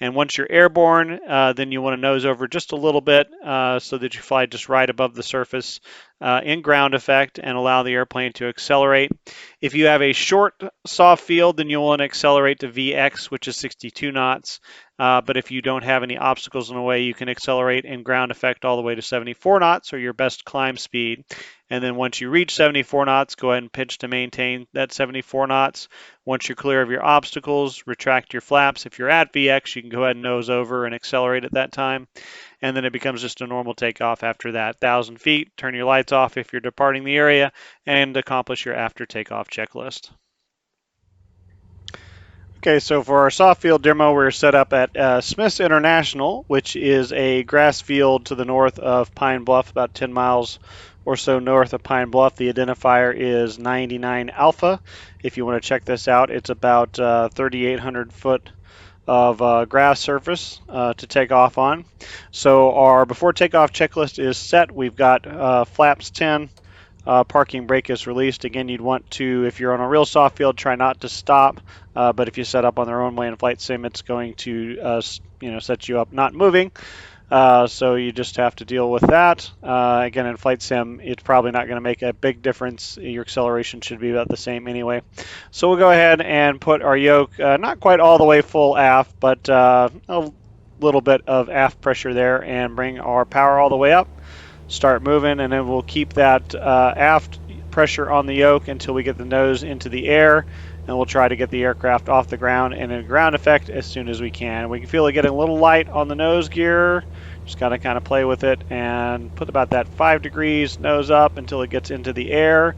And once you're airborne, then you want to nose over just a little bit so that you fly just right above the surface in ground effect and allow the airplane to accelerate. If you have a short soft field, then you'll want to accelerate to VX, which is 62 knots. But if you don't have any obstacles in the way, you can accelerate in ground effect all the way to 74 knots, or your best climb speed. And then once you reach 74 knots, go ahead and pitch to maintain that 74 knots. Once you're clear of your obstacles, retract your flaps. If you're at VX, you can go ahead and nose over and accelerate at that time. And then it becomes just a normal takeoff after that. 1,000 feet, turn your lights off if you're departing the area, and accomplish your after takeoff checklist. Okay, so for our soft field demo, we're set up at Smith's International, which is a grass field to the north of Pine Bluff, about 10 miles or so north of Pine Bluff. The identifier is 99 Alpha. If you want to check this out, it's about 3,800 foot of grass surface to take off on. So our before takeoff checklist is set. We've got flaps 10. Parking brake is released. Again, you'd want to, if you're on a real soft field, try not to stop. But if you set up on their own way in Flight Sim, it's going to set you up not moving. So you just have to deal with that. Again, in Flight Sim, it's probably not going to make a big difference. Your acceleration should be about the same anyway. So we'll go ahead and put our yoke not quite all the way full aft, but a little bit of aft pressure there, and bring our power all the way up. Start moving, and then we'll keep that aft pressure on the yoke until we get the nose into the air, and we'll try to get the aircraft off the ground and in ground effect as soon as we can. We can feel it getting a little light on the nose gear. Just got to kind of play with it and put about that 5 degrees nose up until it gets into the air.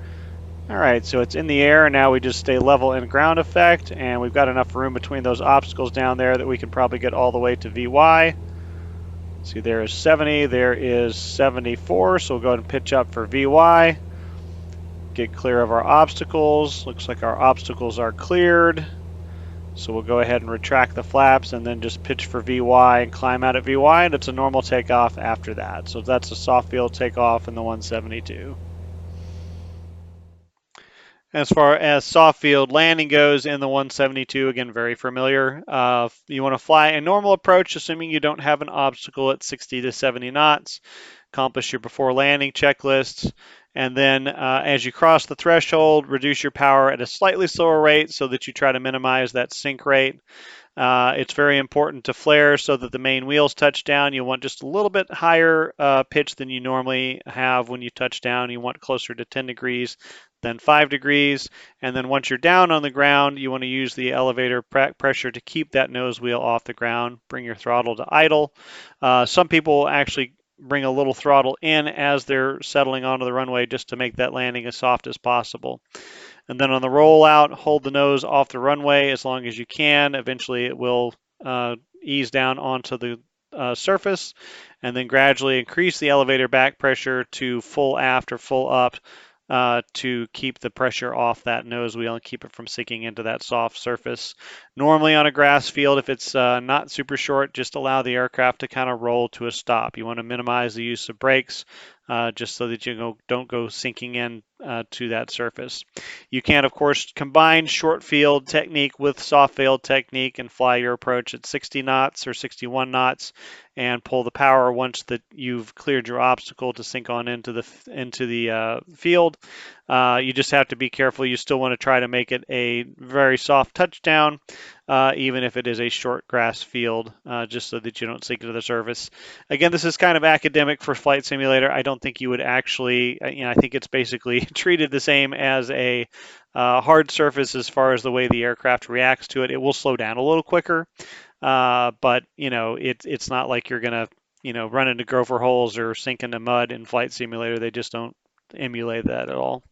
All right, so it's in the air, and now we just stay level in ground effect, and we've got enough room between those obstacles down there that we can probably get all the way to VY. See, there is 70, there is 74, so we'll go ahead and pitch up for VY. Get clear of our obstacles. Looks like our obstacles are cleared. So we'll go ahead and retract the flaps and then just pitch for VY and climb out at VY, and it's a normal takeoff after that. So that's a soft field takeoff in the 172. As far as soft field landing goes in the 172, again, very familiar. You want to fly a normal approach, assuming you don't have an obstacle at 60 to 70 knots. Accomplish your before landing checklists. And then as you cross the threshold, reduce your power at a slightly slower rate so that you try to minimize that sink rate. It's very important to flare so that the main wheels touch down. You want just a little bit higher pitch than you normally have when you touch down. You want closer to 10 degrees than 5 degrees. And then once you're down on the ground, you want to use the elevator pressure to keep that nose wheel off the ground. Bring your throttle to idle. Some people actually bring a little throttle in as they're settling onto the runway just to make that landing as soft as possible. And then on the rollout, hold the nose off the runway as long as you can. Eventually it will ease down onto the surface, and then gradually increase the elevator back pressure to full aft or full up to keep the pressure off that nose wheel and keep it from sinking into that soft surface. Normally on a grass field, if it's not super short, just allow the aircraft to kind of roll to a stop. You want to minimize the use of brakes just so that you don't go sinking in to that surface. You can, of course, combine short field technique with soft field technique and fly your approach at 60 knots or 61 knots and pull the power once that you've cleared your obstacle to sink on into the field. You just have to be careful. You still want to try to make it a very soft touchdown, even if it is a short grass field, just so that you don't sink to the surface. Again, this is kind of academic for Flight Simulator. I don't think you would actually, I think it's basically treated the same as a hard surface as far as the way the aircraft reacts to it. It will slow down a little quicker, but it's not like you're gonna run into gopher holes or sink into mud in Flight Simulator. They just don't emulate that at all.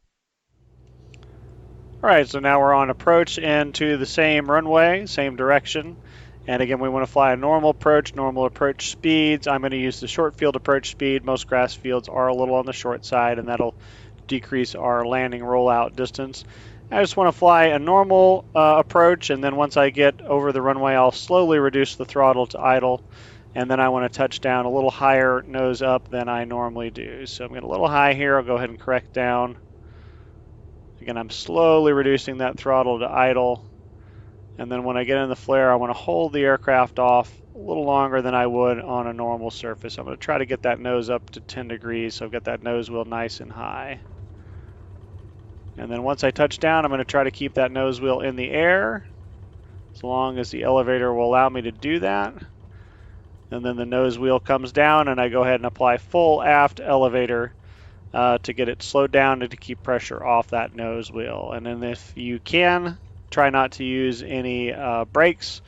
All right, so now we're on approach into the same runway, same direction. And again, we want to fly a normal approach speeds. I'm going to use the short field approach speed. Most grass fields are a little on the short side, and that'll decrease our landing rollout distance. I just want to fly a normal approach, and then once I get over the runway, I'll slowly reduce the throttle to idle. And then I want to touch down a little higher nose up than I normally do. So I'm getting a little high here. I'll go ahead and correct down. Again, I'm slowly reducing that throttle to idle. And then when I get in the flare, I want to hold the aircraft off a little longer than I would on a normal surface. I'm going to try to get that nose up to 10 degrees, so I've got that nose wheel nice and high. And then once I touch down, I'm going to try to keep that nose wheel in the air, as long as the elevator will allow me to do that. And then the nose wheel comes down, and I go ahead and apply full aft elevator to get it slowed down and to keep pressure off that nose wheel. And then if you can, try not to use any brakes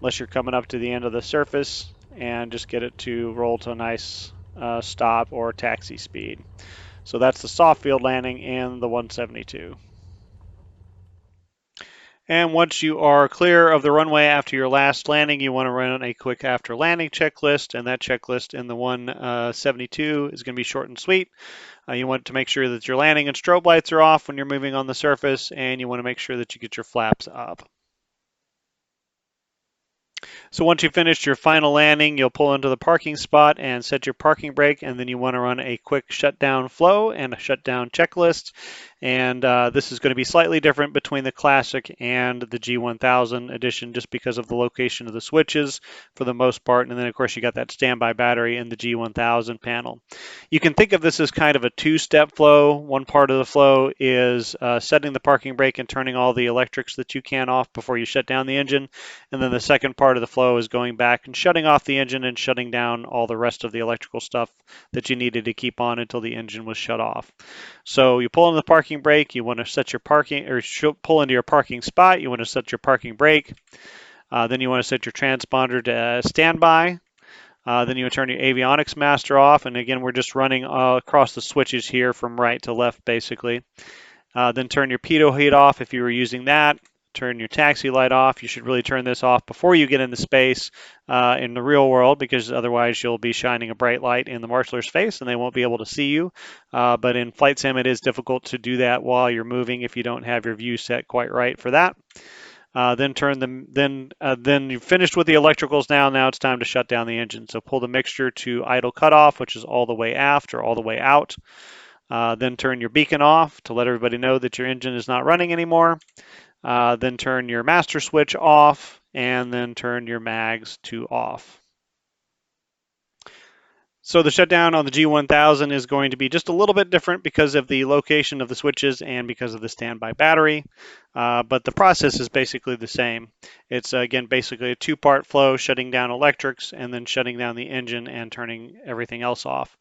unless you're coming up to the end of the surface, and just get it to roll to a nice stop or taxi speed. So that's the soft field landing in the 172. And once you are clear of the runway after your last landing, you want to run a quick after landing checklist, and that checklist in the 172 is going to be short and sweet. You want to make sure that your landing and strobe lights are off when you're moving on the surface, and you want to make sure that you get your flaps up. So once you've finished your final landing, you'll pull into the parking spot and set your parking brake, and then you want to run a quick shutdown flow and a shutdown checklist. And this is going to be slightly different between the Classic and the G1000 edition, just because of the location of the switches for the most part. And then, of course, you got that standby battery in the G1000 panel. You can think of this as kind of a two-step flow. One part of the flow is setting the parking brake and turning all the electrics that you can off before you shut down the engine. And then the second part of the flow is going back and shutting off the engine and shutting down all the rest of the electrical stuff that you needed to keep on until the engine was shut off. So you pull in the parking brake, you want to set your parking, or pull into your parking spot, you want to set your parking brake. Then you want to set your transponder to standby. Then you would turn your avionics master off, and again, we're just running across the switches here from right to left, basically. Then turn your pitot heat off if you were using that. Turn your taxi light off. You should really turn this off before you get into space in the real world, because otherwise you'll be shining a bright light in the marshaller's face and they won't be able to see you. But in flight sim, it is difficult to do that while you're moving if you don't have your view set quite right for that. Then you've finished with the electricals now. Now it's time to shut down the engine. So pull the mixture to idle cutoff, which is all the way aft or all the way out. Then turn your beacon off to let everybody know that your engine is not running anymore. Then turn your master switch off, and then turn your mags to off. So the shutdown on the G1000 is going to be just a little bit different because of the location of the switches and because of the standby battery, but the process is basically the same. It's, again, basically a two-part flow, shutting down electrics and then shutting down the engine and turning everything else off.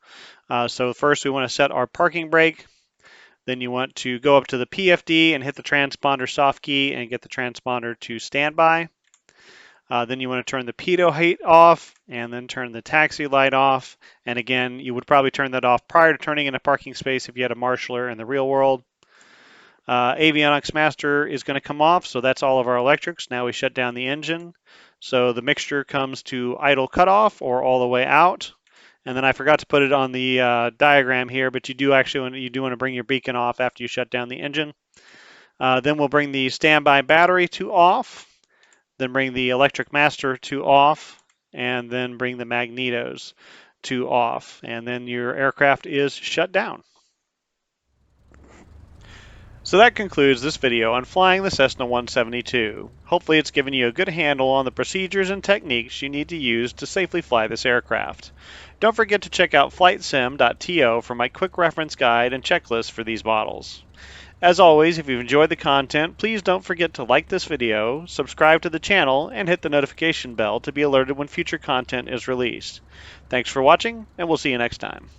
So first we want to set our parking brake. Then you want to go up to the PFD and hit the transponder soft key and get the transponder to standby. Then you want to turn the pitot heat off and then turn the taxi light off. And again, you would probably turn that off prior to turning in a parking space if you had a marshaller in the real world. Avionics master is going to come off, so that's all of our electrics. Now we shut down the engine. So the mixture comes to idle cutoff or all the way out. And then I forgot to put it on the diagram here, but you do want to bring your beacon off after you shut down the engine. Then we'll bring the standby battery to off, then bring the electric master to off, and then bring the magnetos to off. And then your aircraft is shut down. So that concludes this video on flying the Cessna 172. Hopefully it's given you a good handle on the procedures and techniques you need to use to safely fly this aircraft. Don't forget to check out flightsim.to for my quick reference guide and checklist for these models. As always, if you've enjoyed the content, please don't forget to like this video, subscribe to the channel, and hit the notification bell to be alerted when future content is released. Thanks for watching, and we'll see you next time.